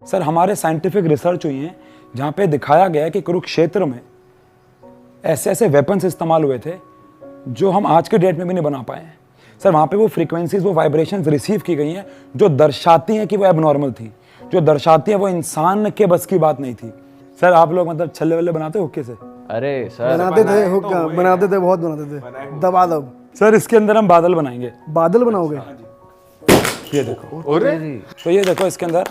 Sir हमारे scientific research हुई हैं जहाँ पे दिखाया गया है कि कुरुक्षेत्र में ऐसे ऐसे वेपन्स इस्तेमाल हुए थे जो हम आज के डेट में भी नहीं बना पाए हैं। सर वहाँ पे वो फ्रीक्वेंसीज, वो वाइब्रेशंस रिसीव की गई हैं जो दर्शाती हैं कि वो एबनॉर्मल थी, जो दर्शाती हैं वो इंसान के बस की बात नहीं थी। सर आप लोग मतलब छल्ले वल्ले बनाते हो हुक्के से? अरे सर बनाते थे हुक्का, बनाते थे, बहुत बनाते थे। दबा दब। सर इसके अंदर हम बादल बनाएंगे। बादल बनाओगे? ये देखो, तो ये देखो इसके अंदर।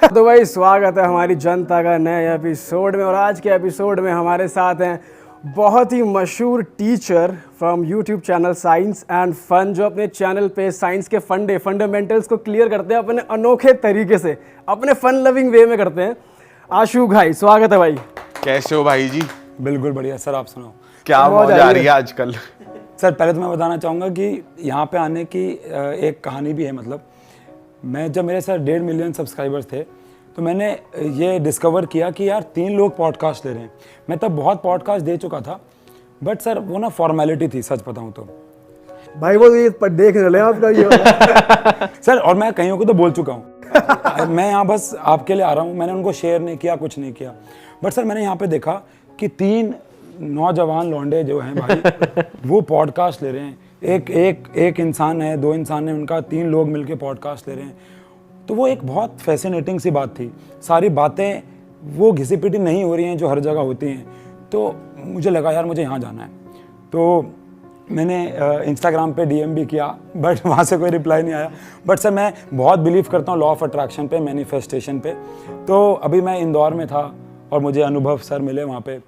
तो भाई स्वागत है हमारी जनता का नए एपिसोड में। और आज के एपिसोड में हमारे साथ हैं बहुत ही मशहूर teacher from YouTube channel science and fun, जो अपने चैनल पे साइंस के फंडामेंटल्स को क्लियर करते हैं अपने अनोखे तरीके से, अपने फन लविंग वे में करते हैं। आशु भाई, स्वागत है भाई। कैसे हो भाई जी? बिल्कुल बढ़िया सर, आप सुनाओ क्या मौज आ रही है आजकल? सर पहले तो मैं बताना चाहूँगा कि यहाँ पे आने की एक कहानी भी है। मतलब मैं जब मेरे सर 1.5 मिलियन सब्सक्राइबर्स थे तो मैंने ये डिस्कवर किया कि यार 3 लोग पॉडकास्ट ले रहे हैं। मैं तब बहुत पॉडकास्ट दे चुका था, बट सर वो ना फॉर्मेलिटी थी, सच बताऊँ तो भाई वो ये देख रहे हैं आपका ये सर। और मैं कईयों को तो बोल चुका हूँ मैं यहाँ बस आपके लिए आ रहा हूँ, मैंने उनको शेयर नहीं किया, कुछ नहीं किया। बट सर मैंने यहाँ पे देखा कि 3 नौजवान लौंडे जो हैं भाई वो पॉडकास्ट ले रहे हैं। एक इंसान है, 2 इंसान है, उनका 3 लोग मिलके पॉडकास्ट ले रहे हैं। तो वो एक बहुत फैसिनेटिंग सी बात थी। सारी बातें वो घिसी पिटी नहीं हो रही हैं जो हर जगह होती हैं। तो मुझे लगा यार मुझे यहाँ जाना है। तो मैंने इंस्टाग्राम पे डीएम भी किया, बट वहाँ से कोई रिप्लाई नहीं आया। बट सर मैं बहुत बिलीव करता हूँ लॉ ऑफ अट्रैक्शन पे, मैनिफेस्टेशन पे। तो अभी मैं इंदौर में था और मुझे अनुभव सर मिले वहाँ पे।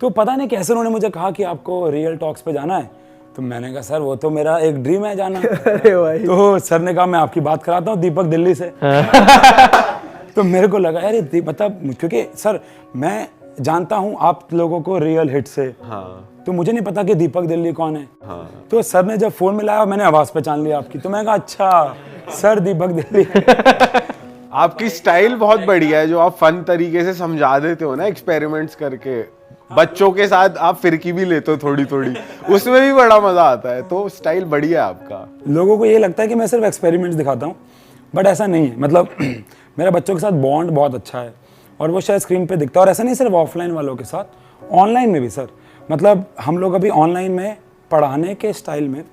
तो पता नहीं कैसे उन्होंने मुझे कहा कि आपको रियल टॉक्स पे जाना है। तो मैंने कहा सर वो तो मेरा एक ड्रीम है जाना। अरे भाई। तो सर ने कहा मैं आपकी बात कराता हूँ दीपक दिल्ली से तो मेरे को लगा यार मतलब, क्योंकि सर मैं जानता हूँ आप लोगों को रियल हिट से। हाँ। तो मुझे नहीं पता कि दीपक दिल्ली कौन है। हाँ। तो सर ने जब फोन मिलाया मैंने आवाज पहचान लिया आपकी। तो मैंने कहा अच्छा सर दीपक दिल्ली आपकी स्टाइल बहुत बढ़िया है, जो आप फन तरीके से समझा देते हो ना, एक्सपेरिमेंट्स करके। बच्चों के साथ आप फिरकी भी लेते हो थोड़ी थोड़ी, उसमें भी बड़ा मजा आता है। तो स्टाइल बढ़िया है आपका। लोगों को ये लगता है कि मैं सिर्फ एक्सपेरिमेंट्स दिखाता हूँ, बट ऐसा नहीं है। मतलब मेरा बच्चों के साथ बॉन्ड बहुत अच्छा है और वो शायद स्क्रीन पे दिखता है। और ऐसा नहीं सिर्फ ऑफलाइन वालों के साथ, ऑनलाइन में भी सर। मतलब हम लोग अभी ऑनलाइन में पढ़ाने के स्टाइल में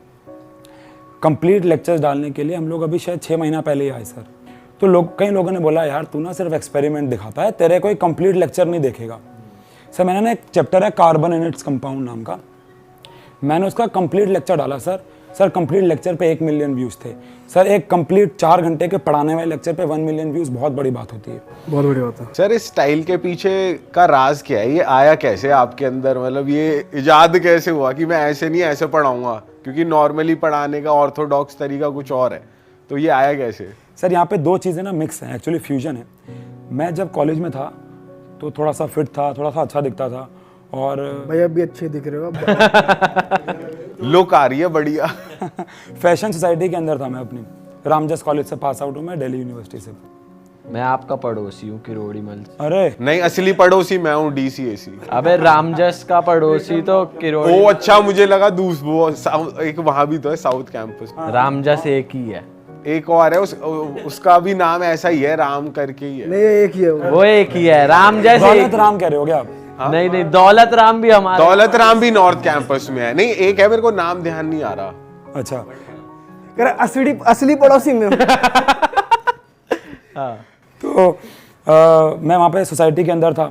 कंप्लीट लेक्चर्स डालने के लिए हम लोग अभी शायद 6 महीना पहले ही आए सर। तो कई लोगों ने बोला यार तू ना सिर्फ एक्सपेरिमेंट दिखाता है, तेरे कोई कंप्लीट लेक्चर नहीं देखेगा। सर मैंने ना एक चैप्टर है कार्बन एंड इट्स कंपाउंड नाम का, मैंने उसका कंप्लीट लेक्चर डाला सर। सर कंप्लीट लेक्चर पे 1 मिलियन व्यूज़ थे सर। एक कंप्लीट 4 घंटे के पढ़ाने वाले लेक्चर पे 1 मिलियन व्यूज़ बहुत बड़ी बात होती है। बहुत बढ़िया होता है। सर इस स्टाइल के पीछे का राज क्या है? ये आया कैसे आपके अंदर? मतलब ये इजाद कैसे हुआ कि मैं ऐसे नहीं ऐसे पढ़ाऊंगा? क्योंकि नॉर्मली पढ़ाने का ऑर्थोडॉक्स तरीका कुछ और है, तो ये आया कैसे? सर यहाँ पे 2 चीज़ें ना मिक्स हैं, एक्चुअली फ्यूजन है। मैं जब कॉलेज में था तो थोड़ा सा फिट था, थोड़ा सा अच्छा दिखता था। और भाई अब भी अच्छे दिख रहे हो लुक आ रही है बढ़िया फैशन सोसाइटी के अंदर था मैं अपनी। रामजस कॉलेज से पास आउट हूँ मैं, दिल्ली यूनिवर्सिटी से। मैं आपका पड़ोसी हूँ किरोड़ी मल से। अरे नहीं, असली पड़ोसी मैं हूँ, DCAC। अबे रामजस का पड़ोसी तो किरोड़ी। ओ अच्छा, मुझे लगा वो एक वहां भी तो है साउथ कैंपस। रामजस एक ही है। एक और है उसका भी नाम ऐसा ही है, राम करके ही है। नहीं एक ही है वो एक ही है, रामजस दौलत राम कह रहे हो क्या आप? नहीं दौलत राम भी हमारा। दौलत राम भी नॉर्थ कैंपस में है। नहीं एक है, मेरे को नाम ध्यान नहीं आ रहा। अच्छा असली पड़ोसी में तो मैं वहाँ पे सोसाइटी के अंदर था,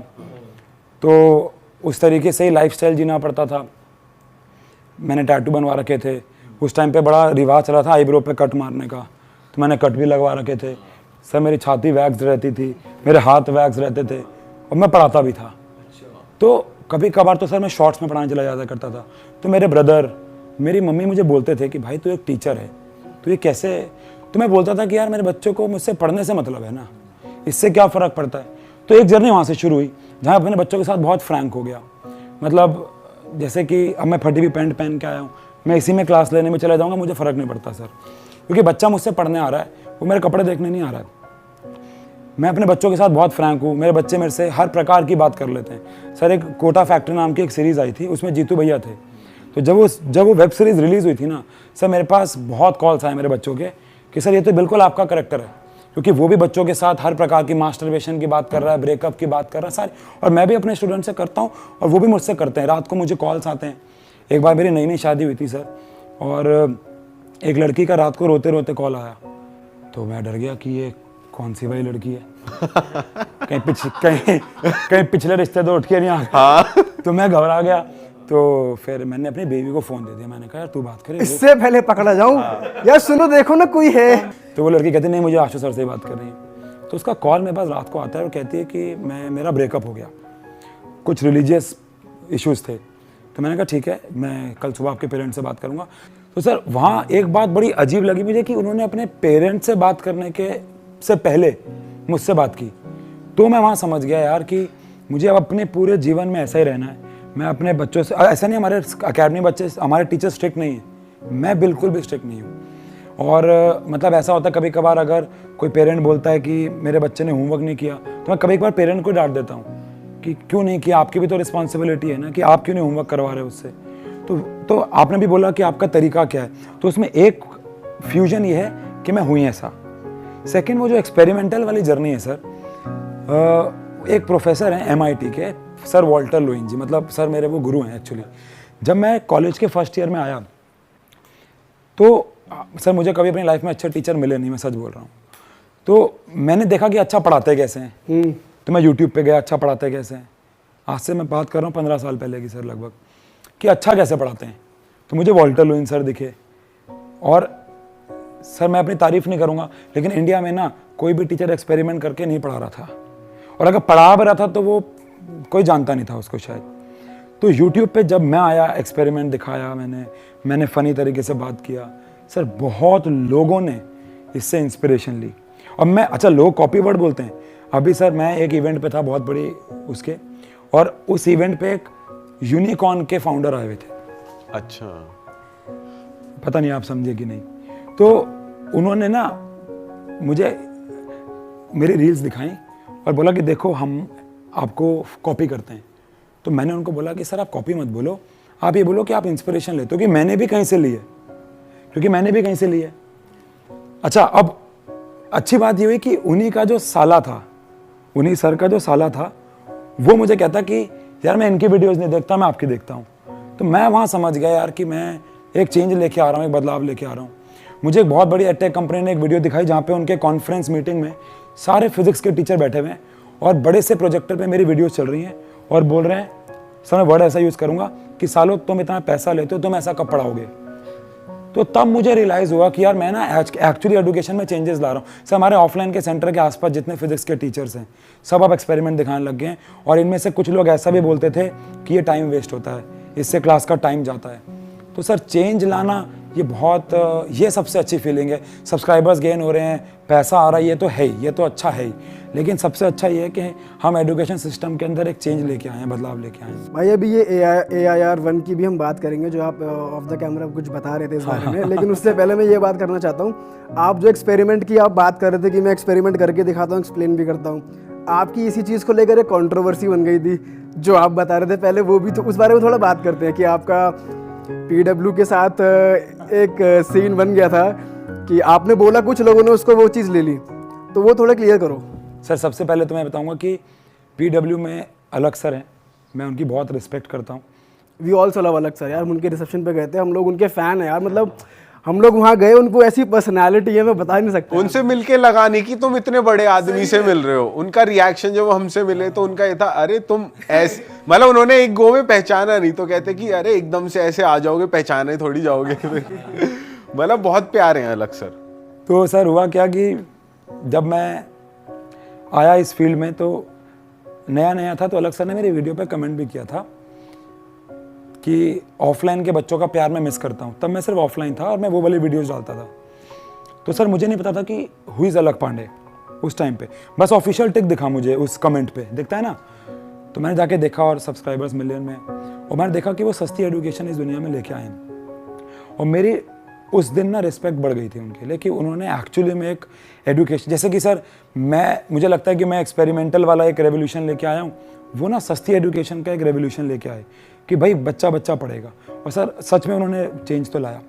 तो उस तरीके से ही लाइफस्टाइल जीना पड़ता था। मैंने टैटू बनवा रखे थे। उस टाइम पे बड़ा रिवाज चला था आईब्रो पे कट मारने का, तो मैंने कट भी लगवा रखे थे सर। मेरी छाती वैक्स रहती थी, मेरे हाथ वैक्स रहते थे, और मैं पढ़ाता भी था। तो कभी कभार तो सर मैं शॉर्ट्स में पढ़ाने चला जाता करता था। तो मेरे ब्रदर, मेरी मम्मी मुझे बोलते थे कि भाई तू एक टीचर है, तो ये कैसे? तो मैं बोलता था कि यार मेरे बच्चों को मुझसे पढ़ने से मतलब है ना, इससे क्या फ़र्क पड़ता है। तो एक जर्नी वहाँ से शुरू हुई जहाँ अपने बच्चों के साथ बहुत फ्रैंक हो गया। मतलब जैसे कि अब मैं फटी हुई पैंट पहन के आया हूँ, मैं इसी में क्लास लेने में चला जाऊँगा, मुझे फ़र्क नहीं पड़ता सर, क्योंकि बच्चा मुझसे पढ़ने आ रहा है, वो मेरे कपड़े देखने नहीं आ रहा है। मैं अपने बच्चों के साथ बहुत फ्रैंक हूँ। मेरे बच्चे मेरे से हर प्रकार की बात कर लेते हैं सर। एक कोटा फैक्ट्री नाम की एक सीरीज़ आई थी, उसमें जीतू भैया थे। तो जब वो वेब सीरीज़ रिलीज़ हुई थी ना सर, मेरे पास बहुत कॉल्स आए मेरे बच्चों के कि सर ये तो बिल्कुल आपका करैक्टर है। क्योंकि वो भी बच्चों के साथ हर प्रकार की मास्टरबेशन की बात कर रहा है, ब्रेकअप की बात कर रहा है सारी, और मैं भी अपने स्टूडेंट से करता हूँ और वो भी मुझसे करते हैं। रात को मुझे कॉल्स आते हैं। एक बार मेरी नई नई शादी हुई थी सर, और एक लड़की का रात को रोते रोते कॉल आया, तो मैं डर गया कि ये कौन सी भाई लड़की है, कहीं पिछले रिश्ते तो उठ के नहीं आ गए। तो मैं घबरा गया। तो फिर मैंने अपनी बेबी को फ़ोन दे दिया। मैंने कहा यार तू बात करे, इससे पहले पकड़ा जाऊं यार, सुनो देखो ना कोई है। तो वो लड़की कहती नहीं मुझे आशु सर से ही बात कर रही है। तो उसका कॉल मेरे पास रात को आता है और कहती है कि मेरा ब्रेकअप हो गया, कुछ रिलीजियस इश्यूज़ थे। तो मैंने कहा ठीक है, मैं कल सुबह आपके पेरेंट्स से बात करूँगा। तो सर वहाँ एक बात बड़ी अजीब लगी मुझे कि उन्होंने अपने पेरेंट्स से बात करने के से पहले मुझसे बात की। तो मैं वहाँ समझ गया यार कि मुझे अब अपने पूरे जीवन में ऐसा ही रहना है। मैं अपने बच्चों से, ऐसा नहीं हमारे अकेडमी बच्चे, हमारे टीचर स्ट्रिक्ट नहीं है, मैं बिल्कुल भी स्ट्रिक्ट नहीं हूँ। और मतलब ऐसा होता है कभी कभार अगर कोई पेरेंट बोलता है कि मेरे बच्चे ने होमवर्क नहीं किया, तो मैं कभी कभार पेरेंट को डांट देता हूँ कि क्यों नहीं किया, आपकी भी तो रिस्पॉन्सिबिलिटी है ना कि आप क्यों नहीं होमवर्क करवा रहे उससे। तो आपने भी बोला कि आपका तरीका क्या है, तो उसमें एक फ्यूजन ये है कि मैं हुई ऐसा। सेकेंड, वो जो एक्सपेरिमेंटल वाली जर्नी है सर, एक प्रोफेसर हैं MIT के सर वॉल्टर लोइन जी, मतलब सर मेरे वो गुरु हैं एक्चुअली। जब मैं कॉलेज के फर्स्ट ईयर में आया तो सर मुझे कभी अपनी लाइफ में अच्छे टीचर मिले नहीं, मैं सच बोल रहा हूँ। तो मैंने देखा कि अच्छा पढ़ाते कैसे हैं, तो मैं YouTube पे गया अच्छा पढ़ाते कैसे हैं। आज से मैं बात कर रहा हूँ 15 साल पहले की सर लगभग, कि अच्छा कैसे पढ़ाते हैं। तो मुझे वॉल्टर लोइन सर दिखे। और सर मैं अपनी तारीफ नहीं करूँगा, लेकिन इंडिया में ना कोई भी टीचर एक्सपेरिमेंट करके नहीं पढ़ा रहा था, और अगर पढ़ा भी रहा था तो वो कोई जानता नहीं था उसको शायद। तो YouTube पे जब मैं आया, एक्सपेरिमेंट दिखाया मैंने फ़नी तरीके से बात किया सर, बहुत लोगों ने इससे इंस्पिरेशन ली। और मैं, अच्छा लोग कॉपी वर्ड बोलते हैं। अभी सर मैं एक इवेंट पे था बहुत बड़ी उसके, और उस इवेंट पे एक यूनिकॉर्न के फाउंडर आए हुए थे। अच्छा, पता नहीं आप समझे कि नहीं। तो उन्होंने ना मुझे मेरी रील्स दिखाई और बोला कि देखो हम आपको कॉपी करते हैं। तो मैंने उनको बोला कि सर आप कॉपी मत बोलो, आप ये बोलो कि आप इंस्पिरेशन लेते हो, कि मैंने भी कहीं से ली है, क्योंकि मैंने भी कहीं से ली है। अच्छा, अब अच्छी बात ये हुई कि उन्हीं का जो साला था, उन्हीं सर का जो साला था, वो मुझे कहता कि यार मैं इनकी वीडियोस नहीं देखता, मैं आपकी देखता हूँ। तो मैं वहाँ समझ गया यार कि मैं एक चेंज लेके आ रहा हूँ, एक बदलाव लेके आ रहा हूँ। मुझे एक बहुत बड़ी एडटेक कंपनी ने एक वीडियो दिखाई जहाँ पे उनके कॉन्फ्रेंस मीटिंग में सारे फिजिक्स के टीचर बैठे हुए हैं और बड़े से प्रोजेक्टर पे मेरी वीडियोस चल रही हैं और बोल रहे हैं, सर मैं वर्ड ऐसा यूज़ करूँगा कि सालों तुम इतना पैसा लेते हो, तुम ऐसा कब पढ़ाओगे। तो तब मुझे रियलाइज़ हुआ कि यार मैं ना एक्चुअली एजुकेशन में चेंजेस ला रहा हूँ। सर हमारे ऑफलाइन के सेंटर के आसपास जितने फिजिक्स के टीचर्स हैं सब अब एक्सपेरिमेंट दिखाने लग गए हैं, और इनमें से कुछ लोग ऐसा भी बोलते थे कि ये टाइम वेस्ट होता है, इससे क्लास का टाइम जाता है। तो सर चेंज लाना ये सबसे अच्छी फीलिंग है। सब्सक्राइबर्स गेन हो रहे हैं, पैसा आ रहा है, ये तो है ही, ये तो अच्छा है ही, लेकिन सबसे अच्छा ये है कि हम एजुकेशन सिस्टम के अंदर एक चेंज लेके आए हैं, बदलाव लेके आए हैं। भाई अभी ये AIR-1 की भी हम बात करेंगे, जो आप ऑफ द कैमरा कुछ बता रहे थे इस बारे में, लेकिन उससे पहले मैं ये बात करना चाहता हूँ, आप जो एक्सपेरिमेंट की आप बात कर रहे थे कि मैं एक्सपेरिमेंट करके दिखाता हूँ, एक्सप्लेन भी करता हूँ, आपकी इसी चीज़ को लेकर एक कॉन्ट्रोवर्सी बन गई थी जो आप बता रहे थे पहले, वो भी तो उस बारे में थोड़ा बात करते हैं कि आपका PW के साथ एक सीन बन गया था कि आपने बोला, कुछ लोगों ने उसको वो चीज़ ले ली, तो वो थोड़ा क्लियर करो। सर सबसे पहले तो मैं बताऊंगा कि PW में अलग सर हैं, मैं उनकी बहुत रिस्पेक्ट करता हूँ। वी ऑल्सो लव अलग सर यार, उनके रिसेप्शन पे गए थे हम लोग, उनके फ़ैन हैं यार, मतलब हम लोग वहाँ गए, उनको ऐसी पर्सनालिटी है मैं बता नहीं सकता। उनसे मिलके लगाने की, तुम इतने बड़े आदमी से मिल रहे हो। उनका रिएक्शन जब हमसे मिले तो उनका ये था, अरे तुम ऐसे, मतलब उन्होंने एक गो में पहचाना नहीं, तो कहते कि अरे एकदम से ऐसे आ जाओगे, पहचाने थोड़ी जाओगे। मतलब बहुत प्यारे हैं अलग सर। तो सर हुआ क्या कि जब मैं आया इस फील्ड में तो नया नया था, तो अलग सर ने मेरी वीडियो पे कमेंट भी किया था कि ऑफलाइन के बच्चों का प्यार मैं मिस करता हूँ। तब मैं सिर्फ ऑफलाइन था और मैं वो वाली वीडियोस डालता था। तो सर मुझे नहीं पता था कि हु इज़ अलग पांडे उस टाइम पे, बस ऑफिशियल टिक दिखा मुझे उस कमेंट पे, दिखता है ना। तो मैंने जाके देखा और सब्सक्राइबर्स मिलियन में, और मैंने देखा कि वो सस्ती एजुकेशन इस दुनिया में लेके आए हैं। और मेरी उस दिन ना रिस्पेक्ट बढ़ गई थी उनके लिए कि उन्होंने एक्चुअली में एक एजुकेशन, जैसे कि सर मुझे लगता है कि मैं एक्सपेरिमेंटल वाला एक रेवोल्यूशन लेके आया हूँ, वो ना सस्ती एजुकेशन का एक रेवोल्यूशन लेके आए कि भाई बच्चा बच्चा पढ़ेगा। और सर सच में उन्होंने चेंज तो लाया।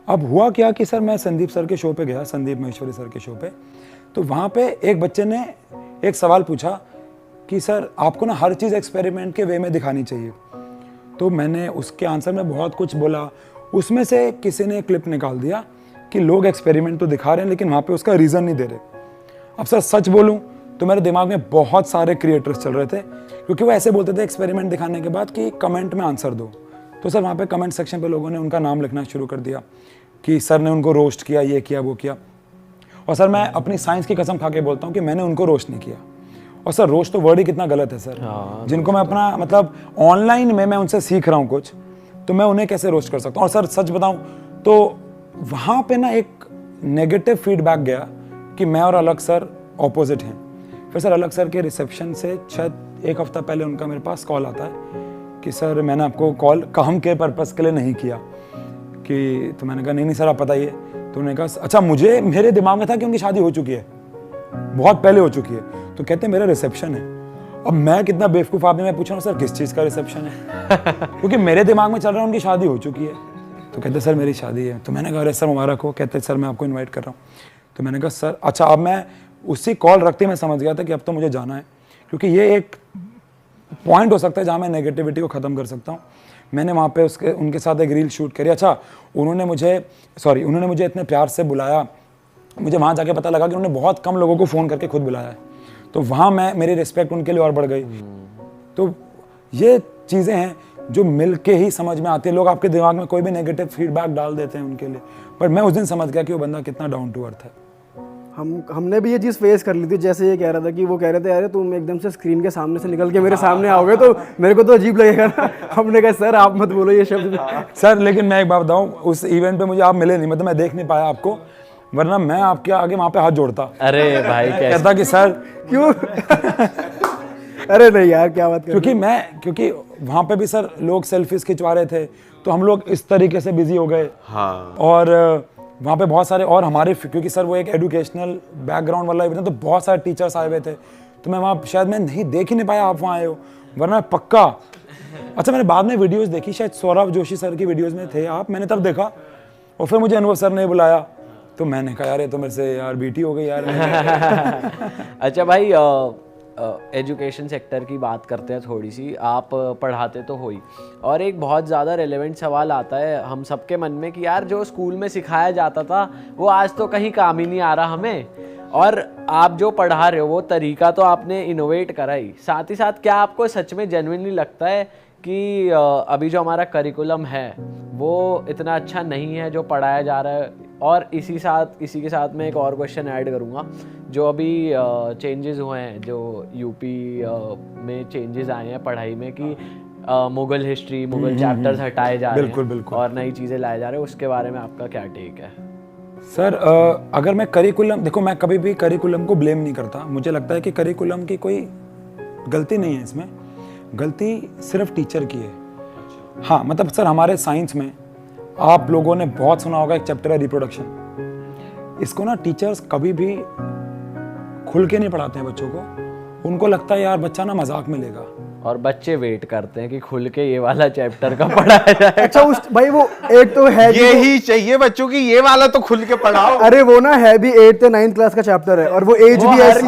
अब हुआ क्या कि सर मैं संदीप सर के शो पे गया, संदीप महेश्वरी सर के शो पे, तो वहाँ पे एक बच्चे ने एक सवाल पूछा कि सर आपको ना हर चीज़ एक्सपेरिमेंट के वे में दिखानी चाहिए। तो मैंने उसके आंसर में बहुत कुछ बोला, उसमें से किसी ने क्लिप निकाल दिया कि लोग एक्सपेरिमेंट तो दिखा रहे हैं लेकिन वहाँ पे उसका रीज़न नहीं दे रहे। अब सर सच बोलूँ तो मेरे दिमाग में बहुत सारे क्रिएटर्स चल रहे थे, क्योंकि वो ऐसे बोलते थे एक्सपेरिमेंट दिखाने के बाद कि कमेंट में आंसर दो। तो सर वहाँ पे कमेंट सेक्शन पे लोगों ने उनका नाम लिखना शुरू कर दिया कि सर ने उनको रोस्ट किया, ये किया, वो किया। और सर मैं अपनी साइंस की कसम खा के बोलता हूँ कि मैंने उनको रोस्ट नहीं किया। और सर रोस्ट तो वर्ड ही कितना गलत है सर। जिनको मैं अपना मतलब ऑनलाइन में मैं उनसे सीख रहा हूँ कुछ, तो मैं उन्हें कैसे रोस्ट कर सकता हूँ। और सर सच बताऊँ तो वहाँ पे ना एक नेगेटिव फीडबैक गया कि मैं और अलग सर ऑपोजिट हैं। फिर सर अलग सर के रिसेप्शन से शायद एक हफ्ता पहले उनका मेरे पास कॉल आता है कि सर मैंने आपको कॉल काम के पर्पस के लिए नहीं किया कि, तो मैंने कहा नहीं सर आप बताइए। तो उन्होंने कहा अच्छा, मेरे दिमाग में था कि उनकी शादी हो चुकी है, बहुत पहले हो चुकी है। तो कहते हैं मेरा रिसेप्शन है। अब मैं कितना बेवकूफ़ आदमी, मैं पूछ रहा हूँ सर किस चीज़ का रिसेप्शन है क्योंकि मेरे दिमाग में चल रहा है उनकी शादी हो चुकी है। तो कहते सर मेरी शादी है। तो मैंने कहा अरे सर मुबारक हो। कहते सर मैं आपको इन्वाइट कर रहा हूँ। तो मैंने कहा सर अच्छा। अब मैं उसी कॉल रखते मैं समझ गया था कि अब तो मुझे जाना है, क्योंकि ये एक पॉइंट हो सकता है जहाँ मैं नेगेटिविटी को ख़त्म कर सकता हूँ। मैंने वहाँ पे उनके साथ एक रील शूट करी। अच्छा उन्होंने मुझे इतने प्यार से बुलाया, मुझे वहाँ जाके पता लगा कि उन्होंने बहुत कम लोगों को फ़ोन करके खुद बुलाया है। तो वहाँ मेरी रिस्पेक्ट उनके लिए और बढ़ गई। तो ये चीज़ें हैं जो मिल के ही समझ में आती है। लोग आपके दिमाग में कोई भी नेगेटिव फीडबैक डाल देते हैं उनके लिए, पर मैं उस दिन समझ गया कि वो बंदा कितना डाउन टू अर्थ है। हमने भी ये चीज़ फेस कर ली थी। जैसे ये कह रहा था कि वो कह रहे थे अरे तुम एकदम से स्क्रीन के सामने से निकल के मेरे सामने आओगे तो मेरे को तो अजीब लगेगा ना। हमने कहा सर आप मत बोलो ये शब्द। सर लेकिन मैं एक बात बताऊँ, उस इवेंट पे मुझे आप मिले नहीं, मतलब मैं देख नहीं पाया आपको, वरना मैं आपके आगे वहाँ पे हाथ जोड़ता। अरे भाई कहता कि सर क्यों अरे नहीं यार क्या बात कर। क्योंकि वहाँ पे भी सर लोग सेल्फीज खिंचवा रहे थे, तो हम लोग इस तरीके से बिजी हो गए। हाँ। और वहाँ पे बहुत सारे और हमारे, क्योंकि सर वो एक एजुकेशनल बैकग्राउंड वाला इवेंट, तो बहुत सारे टीचर्स आए हुए थे। तो मैं वहाँ शायद मैं नहीं देख ही नहीं पाया आप वहाँ आए हो, वरना पक्का। अच्छा मैंने बाद में वीडियोस देखी, शायद सौरभ जोशी सर की वीडियोस में थे आप, मैंने तब देखा। और फिर मुझे अनुभव सर ने बुलाया, तो मैंने कहा यार ये तो मेरे से यार बीटी हो गई यार। अच्छा भाई एजुकेशन सेक्टर की बात करते हैं थोड़ी सी। आप पढ़ाते तो हो ही, और एक बहुत ज़्यादा रेलेवेंट सवाल आता है हम सबके मन में कि यार जो स्कूल में सिखाया जाता था वो आज तो कहीं काम ही नहीं आ रहा हमें, और आप जो पढ़ा रहे हो वो तरीका तो आपने इनोवेट करा ही। साथ ही साथ क्या आपको सच में जेन्युइनली लगता है कि अभी जो हमारा करिकुलम है वो इतना अच्छा नहीं है जो पढ़ाया जा रहा है? और इसी के साथ मैं एक और क्वेश्चन ऐड करूँगा, जो अभी चेंजेस हुए हैं, जो यूपी में चेंजेस आए हैं पढ़ाई में कि मुगल हिस्ट्री, मुगल चैप्टर्स हटाए जा रहे हैं बिल्कुल। और नई चीज़ें लाए जा रहे हैं, उसके बारे में आपका क्या टेक है? सर अगर मैं करिकुलम, देखो मैं कभी भी करिकुलम को ब्लेम नहीं करता। मुझे लगता है कि करिकुलम की कोई गलती नहीं है, इसमें गलती सिर्फ टीचर की है। हाँ मतलब सर हमारे साइंस में आप लोगों ने बहुत सुना होगा एक चैप्टर है रिप्रोडक्शन। इसको ना टीचर्स कभी भी खुल के नहीं पढ़ाते हैं बच्चों को। उनको लगता है यार बच्चा ना मजाक में लेगा, और बच्चे वेट करते हैं कि खुल के ये वाला चैप्टर का पढ़ाया जाए। अच्छा उस भाई वो एक तो है ये ही चाहिए बच्चों की, ये वाला तो खुल के पढ़ाओ। अरे वो ना है भी 8th या 9th क्लास का चैप्टर है, और वो एज भी ऐसी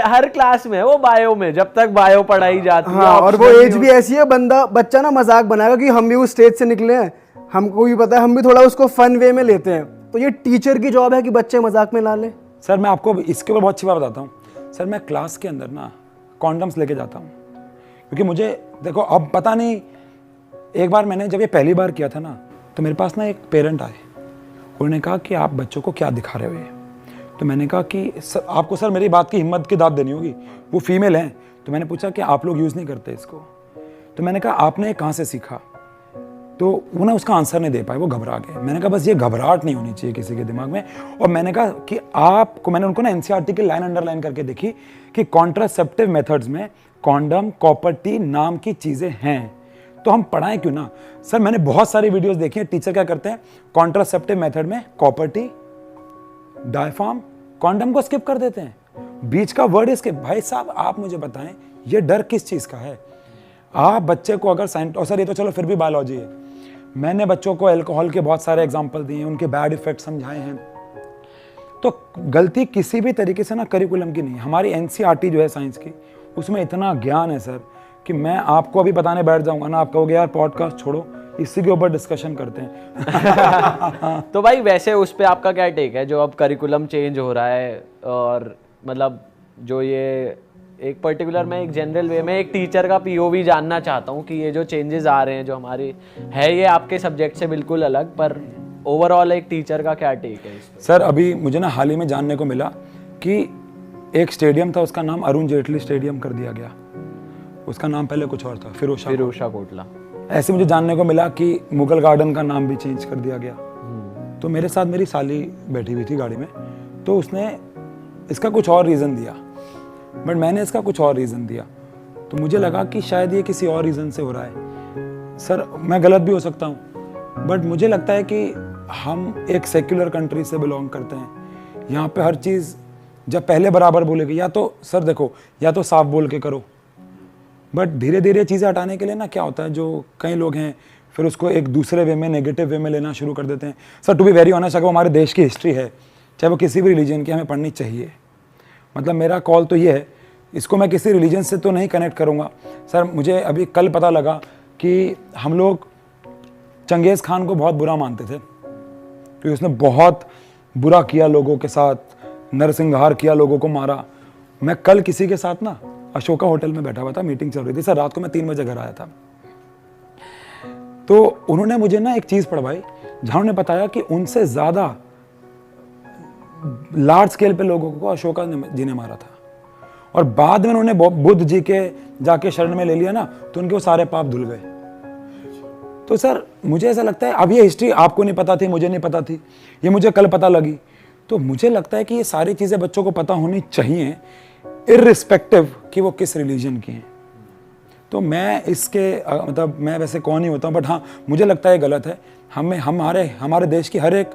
हर क्लास में वो बायो में, जब तक बायो पढ़ाई जाती है। हाँ, और वो एज भी ऐसी है, बच्चा ना मजाक बनाएगा कि हम भी उस स्टेज से निकले हैं, हमको भी पता है, हम भी थोड़ा उसको फन वे में लेते हैं। तो ये टीचर की जॉब है कि बच्चे मजाक में ला ले। सर मैं आपको इसके ऊपर बहुत अच्छी बात बताता हूँ। सर मैं क्लास के अंदर ना कॉन्डम्स लेके जाता हूँ, क्योंकि मुझे देखो अब पता नहीं, एक बार मैंने जब ये पहली बार किया था ना, तो मेरे पास ना एक पेरेंट आए, उन्होंने कहा कि आप बच्चों को क्या दिखा रहे हो ये। तो मैंने कहा कि सर आपको सर मेरी बात की हिम्मत की दाद देनी होगी, वो फीमेल हैं। तो मैंने पूछा कि आप लोग यूज़ नहीं करते इसको? तो मैंने कहा आपने कहाँ से सीखा? तो वो ना उसका आंसर नहीं दे पाए, वो घबरा गए। मैंने कहा बस ये घबराहट नहीं होनी चाहिए किसी के दिमाग में। और मैंने कहा कि आपको, मैंने उनको ना एनसीईआरटी की लाइन अंडरलाइन करके देखी कि कॉन्ट्रासेप्टिव मेथड्स में कॉन्डम, कॉपर टी नाम की चीज़ें हैं, तो हम पढ़ाएं क्यों ना। सर मैंने बहुत सारी वीडियोस देखी हैं, टीचर क्या करते हैं कॉन्ट्रासेप्टिव मेथड में कॉपर टी, डायफार्म, कॉन्डम को स्किप कर देते हैं, बीच का वर्ड स्किप। भाई साहब आप मुझे बताएं ये डर किस चीज़ का है? आप बच्चे को अगर साइंस, और सर ये तो चलो फिर भी बायोलॉजी है, मैंने बच्चों को अल्कोहल के बहुत सारे एग्जाम्पल दिए हैं, उनके बैड इफेक्ट समझाए हैं। तो गलती किसी भी तरीके से ना करिकुलम की नहीं है। हमारी एनसीईआरटी जो है साइंस की, उसमें इतना ज्ञान है सर कि मैं आपको अभी बताने बैठ जाऊंगा ना, आप कहोगे यार पॉडकास्ट छोड़ो, इसी के ऊपर डिस्कशन करते हैं। तो भाई वैसे उस पे आपका क्या टेक है, जो अब करिकुलम चेंज हो रहा है, और मतलब जो ये एक पर्टिकुलर, मैं एक जनरल वे में एक टीचर का पीओवी जानना चाहता हूँ कि ये जो चेंजेस आ रहे हैं जो हमारे है, ये आपके सब्जेक्ट से बिल्कुल अलग, पर ओवरऑल एक टीचर का क्या टेक है इस पे? सर अभी मुझे ना हाल ही में जानने को मिला कि एक स्टेडियम था, उसका नाम अरुण जेटली स्टेडियम कर दिया गया। उसका नाम पहले कुछ और था, फिरोशा कोटला। ऐसे मुझे जानने को मिला कि मुगल गार्डन का नाम भी चेंज कर दिया गया। तो मेरे साथ मेरी साली बैठी हुई थी गाड़ी में, तो उसने इसका कुछ और रीज़न दिया, बट मैंने इसका कुछ और रीज़न दिया। तो मुझे लगा कि शायद ये किसी और रीज़न से हो रहा है। सर मैं गलत भी हो सकता हूँ, बट मुझे लगता है कि हम एक सेक्युलर कंट्री से बिलोंग करते हैं। यहाँ पे हर चीज़ जब पहले बराबर बोलेगी, या तो सर देखो, या तो साफ बोल के करो, बट धीरे धीरे चीज़ें हटाने के लिए ना क्या होता है, जो कई लोग हैं फिर उसको एक दूसरे वे में, नेगेटिव वे में लेना शुरू कर देते हैं। Sir to be very honest, अगर वो हमारे देश की हिस्ट्री है, चाहे वो किसी भी रिलीजन की, हमें पढ़नी चाहिए। मतलब मेरा कॉल तो ये है, इसको मैं किसी रिलीजन से तो नहीं कनेक्ट करूँगा। सर मुझे अभी कल पता लगा कि हम लोग चंगेज़ खान को बहुत बुरा मानते थे, क्योंकि उसने बहुत बुरा किया लोगों के साथ, नरसंहार किया, लोगों को मारा। मैं कल किसी के साथ ना अशोका होटल में बैठा हुआ था, मीटिंग चल रही थी। सर रात को मैं 3 बजे घर आया था, तो उन्होंने मुझे ना एक चीज़ पढ़वाई, जहाँ उन्होंने बताया कि उनसे ज़्यादा लार्ज स्केल पे लोगों को अशोका जी ने मारा था, और बाद में उन्होंने बुद्ध जी के जाके शरण में ले लिया ना, तो उनके वो सारे पाप धुल गए। तो सर मुझे ऐसा लगता है, अब ये हिस्ट्री आपको नहीं पता थी, मुझे नहीं पता थी, ये मुझे कल पता लगी। तो मुझे लगता है कि ये सारी चीज़ें बच्चों को पता होनी चाहिए, इर्रिस्पेक्टिव कि वो किस रिलीजन की हैं। तो मैं इसके मतलब मैं वैसे कौन ही होता हूँ, बट हाँ मुझे लगता है गलत है। हमें हमारे देश की हर एक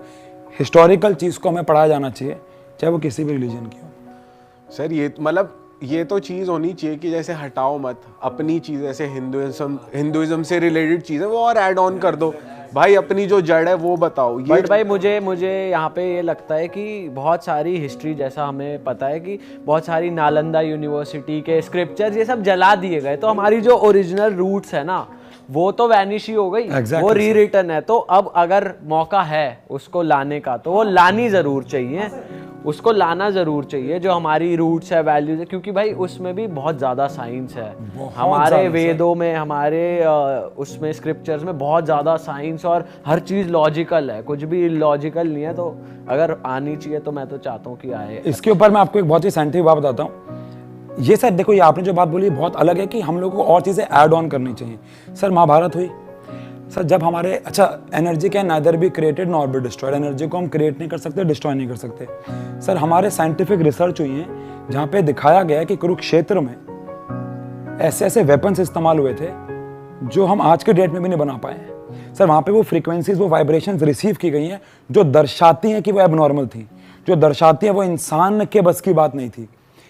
हिस्टोरिकल चीज़ को हमें पढ़ाया जाना चाहिए, चाहे वो किसी भी रिलीजन की हो। सर ये मतलब ये तो चीज़ होनी चाहिए कि जैसे हटाओ मत, अपनी चीज़ जैसे हिंदुइज्म से रिलेटेड चीज़ें वो और ऐड ऑन कर दो भाई, अपनी जो जड़ है वो बताओ। ये बट भाई मुझे यहाँ पे ये लगता है कि बहुत सारी हिस्ट्री, जैसा हमें पता है कि बहुत सारी नालंदा यूनिवर्सिटी के स्क्रिप्चर्स ये सब जला दिए गए, तो हमारी जो ओरिजिनल रूट्स है ना, वो तो वैनिश ही हो गई। Exactly, वो री रिटर्न है। तो अब अगर मौका है उसको लाने का, तो वो लानी ज़रूर चाहिए, उसको लाना ज़रूर चाहिए, जो हमारी रूट्स है, वैल्यूज है, क्योंकि भाई उसमें भी बहुत ज़्यादा साइंस है। हमारे वेदों में, हमारे उसमें स्क्रिप्चर्स में बहुत ज़्यादा साइंस, और हर चीज़ लॉजिकल है, कुछ भी लॉजिकल नहीं है। तो अगर आनी चाहिए तो मैं तो चाहता हूँ कि आए। इसके ऊपर मैं आपको एक बहुत ही साइंटिफिक बात बताता हूँ। ये सर देखो, ये आपने जो बात बोली बहुत अलग है कि हम लोगों को और चीज़ें ऐड ऑन करनी चाहिए। सर महाभारत हुई, सर जब हमारे energy can neither be created nor be destroyed, energy को हम क्रिएट नहीं कर सकते, डिस्ट्रॉय नहीं कर सकते। सर हमारे साइंटिफिक रिसर्च हुई है जहाँ पे दिखाया गया है कि कुरुक्षेत्र में ऐसे ऐसे वेपन्स इस्तेमाल हुए थे जो हम आज के डेट में भी नहीं बना पाए हैं। सर वहाँ पे वो फ्रीक्वेंसीज, वो वाइब्रेशंस रिसीव की गई हैं जो दर्शाती हैं कि वो एबनॉर्मल थी, जो दर्शाती हैं वो इंसान के बस की बात नहीं थी।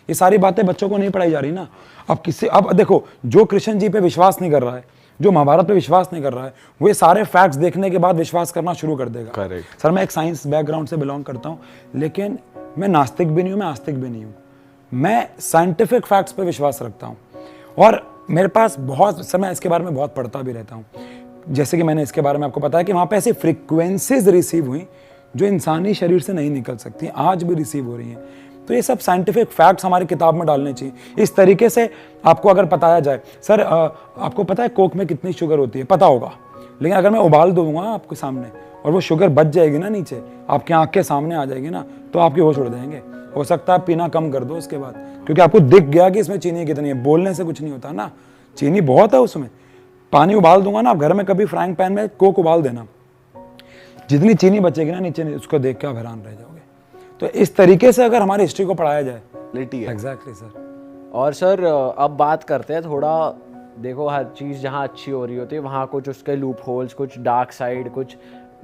ये सारी बातें बच्चों को नहीं पढ़ाई जा रही ना। अब देखो, जो कृष्ण जी पे विश्वास नहीं कर रहा है, जो महाभारत पे विश्वास नहीं कर रहा है, वो ये सारे फैक्ट्स देखने के बाद विश्वास करना शुरू कर देगा। करेक्ट। सर मैं एक साइंस बैकग्राउंड से बिलोंग करता हूँ, लेकिन मैं नास्तिक भी नहीं हूँ, मैं आस्तिक भी नहीं हूँ। मैं साइंटिफिक फैक्ट्स पे विश्वास रखता हूँ, और मेरे पास बहुत समय इसके बारे में बहुत पढ़ता भी रहता हूँ। जैसे कि मैंने इसके बारे में आपको बताया कि वहाँ पे ऐसी फ्रीक्वेंसीज रिसीव हुई जो इंसानी शरीर से नहीं निकल सकती, आज भी रिसीव हो रही हैं। तो ये सब साइंटिफिक फैक्ट्स हमारी किताब में डालने चाहिए। इस तरीके से आपको अगर बताया जाए, सर आपको पता है कोक में कितनी शुगर होती है, पता होगा, लेकिन अगर मैं उबाल दूंगा आपके सामने और वो शुगर बच जाएगी ना नीचे, आपकी आंख के सामने आ जाएगी ना, तो आपके होश उड़ जाएंगे। हो सकता है पीना कम कर दो उसके बाद, क्योंकि आपको दिख गया कि इसमें चीनी कितनी है। बोलने से कुछ नहीं होता ना, चीनी बहुत है उसमें। पानी उबाल दूंगा ना, आप घर में कभी फ्राइंग पैन में कोक उबाल देना, जितनी चीनी बचेगी ना नीचे, उसको देख के आप हैरान रह जाओगे। तो इस तरीके से अगर हमारी हिस्ट्री को पढ़ाया जाए, एग्जैक्टली सर। और सर अब बात करते हैं थोड़ा, देखो हर चीज़ जहाँ अच्छी हो रही होती है वहाँ कुछ उसके लूप होल्स, कुछ डार्क साइड, कुछ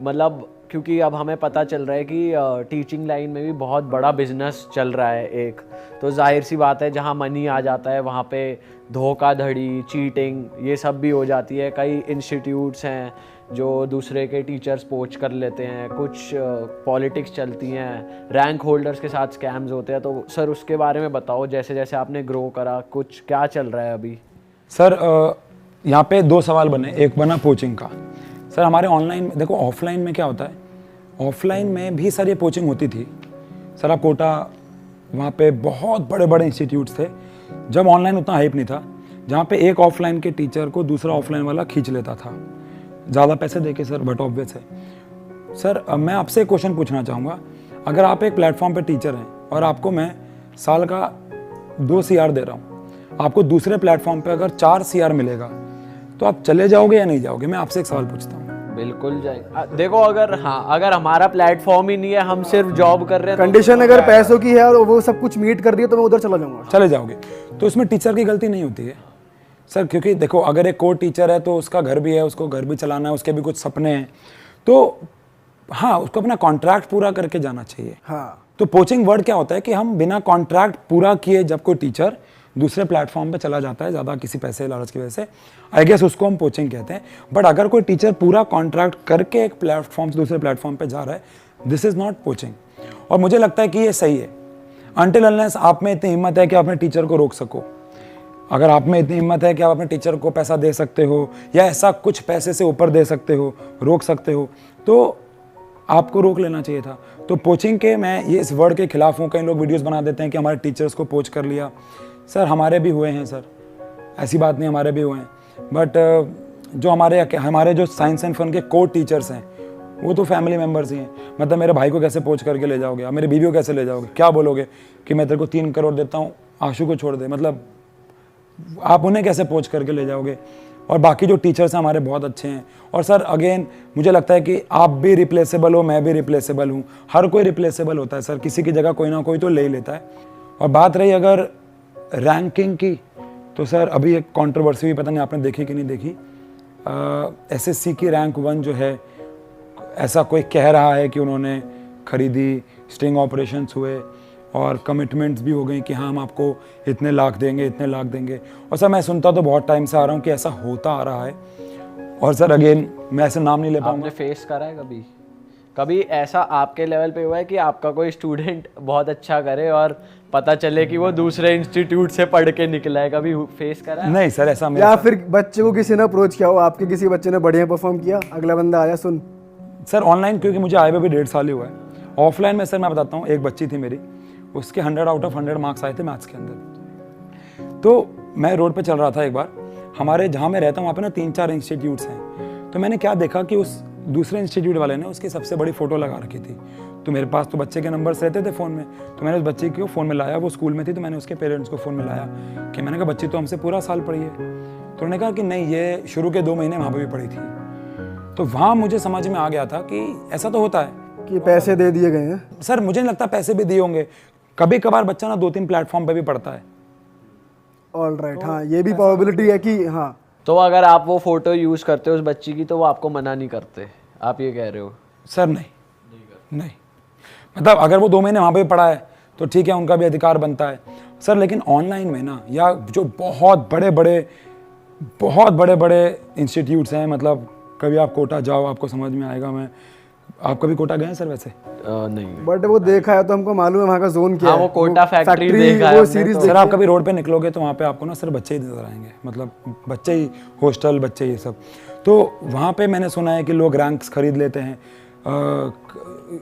मतलब, क्योंकि अब हमें पता चल रहा है कि टीचिंग लाइन में भी बहुत बड़ा बिजनेस चल रहा है एक, तो जाहिर सी बात है जहाँ मनी आ जाता है वहाँ पे धोखाधड़ी, चीटिंग, ये सब भी हो जाती है। कई इंस्टीट्यूट्स हैं जो दूसरे के टीचर्स पोच कर लेते हैं, कुछ पॉलिटिक्स चलती हैं, रैंक होल्डर्स के साथ स्कैम्स होते हैं, तो सर उसके बारे में बताओ, जैसे जैसे आपने ग्रो करा कुछ क्या चल रहा है अभी? सर यहाँ पे 2 सवाल बने, एक बना कोचिंग का। सर हमारे ऑनलाइन देखो, ऑफलाइन में क्या होता है, ऑफलाइन में भी सर ये कोचिंग होती थी सर। आप कोटा वहाँ पे बहुत बड़े बड़े इंस्टीट्यूट्स थे, जब ऑनलाइन उतना हाइप नहीं था, जहाँ पे एक ऑफलाइन के टीचर को दूसरा ऑफलाइन वाला खींच लेता था ज़्यादा पैसे देके सर, बट ऑब्वियस है सर। मैं आपसे एक क्वेश्चन पूछना चाहूँगा, अगर आप एक प्लेटफॉर्म पे टीचर हैं और आपको मैं साल का 2 CR दे रहा हूँ, आपको दूसरे प्लेटफॉर्म पे अगर 4 CR मिलेगा तो आप चले जाओगे या नहीं जाओगे? मैं आपसे एक सवाल पूछता हूँ। बिल्कुल जाए। देखो अगर हमारा प्लेटफॉर्म ही नहीं है, हम सिर्फ जॉब कर रहे हैं, कंडीशन अगर पैसों की है और वो सब कुछ मीट कर रही है तो मैं उधर चला जाऊंगा। चले जाओगे तो इसमें टीचर की गलती नहीं होती है सर, क्योंकि देखो अगर एक कोर टीचर है तो उसका घर भी है, उसको घर भी चलाना है, उसके भी कुछ सपने हैं, तो हाँ उसको अपना कॉन्ट्रैक्ट पूरा करके जाना चाहिए। हाँ, तो पोचिंग वर्ड क्या होता है कि हम बिना कॉन्ट्रैक्ट पूरा किए जब कोई टीचर दूसरे प्लेटफॉर्म पे चला जाता है ज़्यादा किसी पैसे लालच की वजह से, आई गेस उसको हम पोचिंग कहते हैं। बट अगर कोई टीचर पूरा कॉन्ट्रैक्ट करके एक प्लेटफॉर्म से दूसरे प्लेटफॉर्म पे जा रहा है, दिस इज़ नॉट पोचिंग। और मुझे लगता है कि ये सही है अनटिल अनलेस आप में इतनी हिम्मत है कि आप अपने टीचर को रोक सको। अगर आप में इतनी हिम्मत है कि आप अपने टीचर को पैसा दे सकते हो या ऐसा कुछ पैसे से ऊपर दे सकते हो, रोक सकते हो, तो आपको रोक लेना चाहिए था। तो पोचिंग के मैं ये इस वर्ड के खिलाफ हूँ। कई लोग वीडियोस बना देते हैं कि हमारे टीचर्स को पोच कर लिया। सर हमारे भी हुए हैं सर, ऐसी बात नहीं, हमारे भी हुए हैं। बट जो हमारे जो साइंस एंड फन के कोर टीचर्स हैं वो तो फैमिली मेम्बर्स ही हैं। मतलब मेरे भाई को कैसे पोच करके ले जाओगे, मेरे बीवी को कैसे ले जाओगे? क्या बोलोगे कि मैं तेरे को 3 करोड़ देता हूँ, आशु को छोड़ दे? मतलब आप उन्हें कैसे पोच करके ले जाओगे? और बाकी जो टीचर्स हैं हमारे बहुत अच्छे हैं। और सर अगेन मुझे लगता है कि आप भी रिप्लेसेबल हो, मैं भी रिप्लेसेबल हूँ, हर कोई रिप्लेसेबल होता है सर, किसी की जगह कोई ना कोई तो ले ही लेता है। और बात रही अगर रैंकिंग की, तो सर अभी एक कंट्रोवर्सी भी, पता नहीं आपने देखी कि नहीं देखी, SSC की रैंक 1 जो है, ऐसा कोई कह रहा है कि उन्होंने खरीदी, स्टिंग ऑपरेशंस हुए और कमिटमेंट्स भी हो गई कि हाँ हम आपको इतने लाख देंगे, इतने लाख देंगे। और सर मैं सुनता तो बहुत टाइम से आ रहा हूँ कि ऐसा होता आ रहा है। और सर अगेन मैं ऐसे नाम नहीं ले पाऊंगा। आपने फेस करा है कभी ऐसा आपके लेवल पे हुआ है कि आपका कोई स्टूडेंट बहुत अच्छा करे और पता चले कि वो दूसरे इंस्टीट्यूट से पढ़ के निकला है? कभी फेस करा है? नहीं सर ऐसा या फिर बच्चे को किसी ने अप्रोच किया हो, आपके किसी बच्चे ने बढ़िया परफॉर्म किया, अगला बंदा आया सुन? सर ऑनलाइन क्योंकि मुझे आए हुए भी 1.5 साल ही हुआ है। ऑफलाइन में सर मैं बताता हूँ, एक बच्ची थी मेरी, उसके 100 आउट ऑफ 100 मार्क्स आए थे मैथ्स के अंदर। तो मैं रोड पे चल रहा था एक बार, हमारे जहाँ मैं रहता हूँ वहाँ पे ना 3-4 इंस्टीट्यूट्स हैं। तो मैंने क्या देखा कि उस दूसरे इंस्टीट्यूट वाले ने उसकी सबसे बड़ी फ़ोटो लगा रखी थी। तो मेरे पास तो बच्चे के नंबर्स रहते थे फ़ोन में, तो मैंने उस बच्चे को फ़ोन में लाया, वो स्कूल में थी, तो मैंने उसके पेरेंट्स को फ़ोन में लाया कि मैंने कहा बच्ची तो हमसे पूरा साल पढ़ी है। तो उन्होंने कहा कि नहीं, ये शुरू के 2 महीने वहाँ पर भी पढ़ी थी। तो वहाँ मुझे समझ में आ गया था कि ऐसा तो होता है कि पैसे दे दिए गए हैं। सर मुझे नहीं लगता पैसे भी दिए होंगे, कभी कभार बच्चा ना 2-3 प्लेटफॉर्म पे भी पढ़ता है। ऑल राइट, हाँ ये भी प्रोबेबिलिटी है कि हाँ। तो अगर आप वो फोटो यूज करते हो उस बच्ची की तो वो आपको मना नहीं करते, आप ये कह रहे हो? सर नहीं, मतलब अगर वो 2 महीने वहाँ पे पढ़ा है तो ठीक है, उनका भी अधिकार बनता है सर। लेकिन ऑनलाइन में ना, या जो बहुत बड़े इंस्टीट्यूट्स हैं, मतलब कभी आप कोटा जाओ आपको समझ में आएगा। आप कभी कोटा गए हैं सर? वैसे नहीं, बट वो देखा है तो हमको मालूम है वहाँ का जोन क्या हाँ, है। वो कोटा फैक्ट्री देखा है वो हमने सीरीज तो। सर आप कभी रोड पे निकलोगे तो वहाँ पे आपको ना सर बच्चे ही नजर आएंगे, मतलब बच्चे ही, हॉस्टल बच्चे ये सब। तो वहाँ पे मैंने सुना है कि लोग रैंक्स खरीद लेते हैं।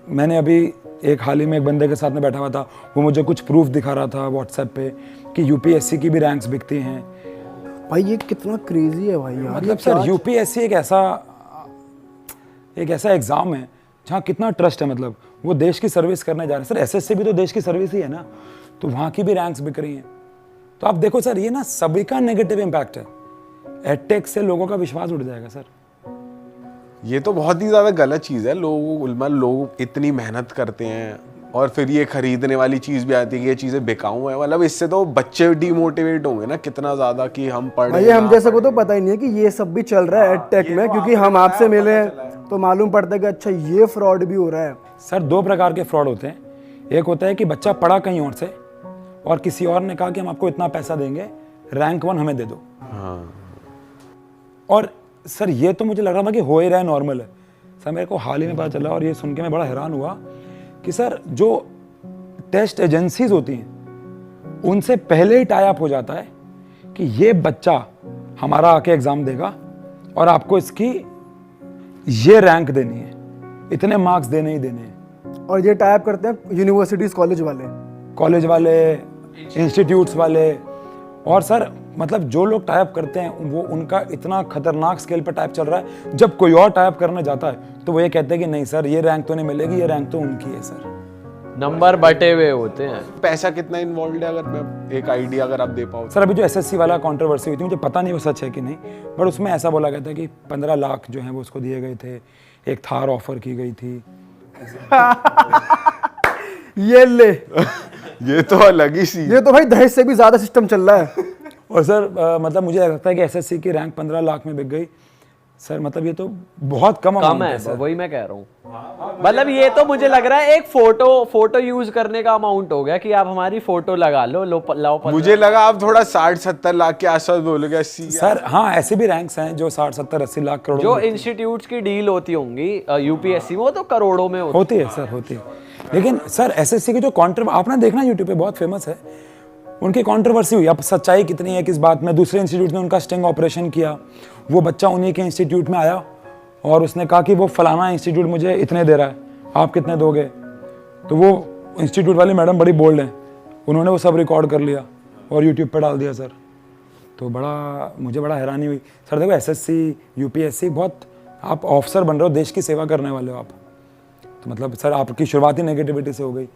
मैंने अभी एक हाल ही में एक बंदे के साथ में बैठा हुआ था, वो मुझे कुछ प्रूफ दिखा रहा था व्हाट्सएप पे कि UPSC की भी रैंक्स बिकती हैं। भाई ये कितना क्रेजी है भाई यार। मतलब सर UPSC एक ऐसा एग्ज़ाम है जहाँ कितना ट्रस्ट है, मतलब वो देश की सर्विस करने जा रहे हैं। सर SSC भी तो देश की सर्विस ही है ना, तो वहाँ की भी रैंक्स बिक रही हैं। तो आप देखो सर, ये ना सभी का नेगेटिव इम्पैक्ट है। एडटेक से लोगों का विश्वास उठ जाएगा सर। ये तो बहुत ही ज्यादा गलत चीज है। लोग इतनी मेहनत करते हैं और फिर ये खरीदने वाली चीज भी आती है कि ये चीजें बिकाऊ है। मतलब इससे तो बच्चे डिमोटिवेट होंगे ना कितना ज्यादा कि हम पढ़ भाई हम जैसे को तो पता ही नहीं है कि ये सब भी चल रहा है एडटेक में, क्योंकि हम आपसे मिले हैं तो मालूम पड़ता है कि अच्छा ये फ्रॉड भी हो रहा है। सर 2 प्रकार के फ्रॉड होते हैं। एक होता है कि बच्चा पढ़ा कहीं और से और किसी और ने कहा कि हम आपको इतना पैसा देंगे, रैंक 1 हमें दे दो। और सर ये तो मुझे लग रहा था कि हो ही रहा है, नॉर्मल है। सर मेरे को हाल ही में पता चला और ये सुन के मैं बड़ा हैरान हुआ कि सर जो टेस्ट एजेंसीज होती हैं उनसे पहले ही टाई अप हो जाता है कि ये बच्चा हमारा आके एग्ज़ाम देगा और आपको इसकी ये रैंक देनी है, इतने मार्क्स देने ही देने हैं। और ये टाइप करते हैं यूनिवर्सिटीज़ कॉलेज वाले, इंस्टीट्यूट्स वाले। और सर मतलब जो लोग टाइप करते हैं वो उनका इतना खतरनाक स्केल पर टाइप चल रहा है, जब कोई और टाइप करने जाता है तो वो ये कहते हैं कि नहीं सर ये रैंक तो नहीं मिलेगी, ये रैंक तो उनकी है। सर नंबर बटे हुए होते हैं। पैसा कितना इन्वॉल्व है, अगर मैं एक आइडिया अगर आप दे पाओ? सर अभी जो एसएससी वाला कंट्रोवर्सी हुई थी, मुझे पता नहीं वो सच है कि नहीं, बट उसमें ऐसा बोला गया था कि 15 लाख जो हैं वो उसको दिए गए थे, एक थार ऑफर की गई थी। ये ले ये तो अलग ही सी। ये तो भाई दहेज से भी ज्यादा सिस्टम चल रहा है। और सर मतलब मुझे लगता है कि एसएससी की रैंक 15 लाख में बिक गई। सर मतलब ये तो बहुत कम कम है, वही मैं कह रहा हूँ। मतलब ये तो मुझे लग रहा है एक फोटो यूज करने का अमाउंट हो गया कि आप हमारी फोटो लगा लो, लाओ। मुझे लगा आप थोड़ा 60-70 लाख के आसपास बोलोगे, 80। सर हाँ ऐसे भी रैंक्स हैं जो 60-70-80 लाख करोड़ जो इंस्टीट्यूट्स की डील होती होंगी यूपीएससी में, वो तो करोड़ों में होती है सर, होती है। लेकिन सर एसएससी की जो आपने देखना यूट्यूब पे बहुत फेमस है, उनकी कंट्रोवर्सी हुई। अब सच्चाई कितनी है किस बात में, दूसरे इंस्टीट्यूट ने उनका स्टिंग ऑपरेशन किया, वो बच्चा उन्हीं के इंस्टीट्यूट में आया और उसने कहा कि वो फलाना इंस्टीट्यूट मुझे इतने दे रहा है, आप कितने दोगे? तो वो इंस्टीट्यूट वाली मैडम बड़ी बोल्ड हैं, उन्होंने वो सब रिकॉर्ड कर लिया और यूट्यूब पर डाल दिया। सर तो मुझे बड़ा हैरानी हुई। सर देखो एसएससी यूपीएससी बहुत, आप ऑफिसर बन रहे हो, देश की सेवा करने वाले हो आप, तो मतलब सर आपकी शुरुआत ही नेगेटिविटी से हो गई।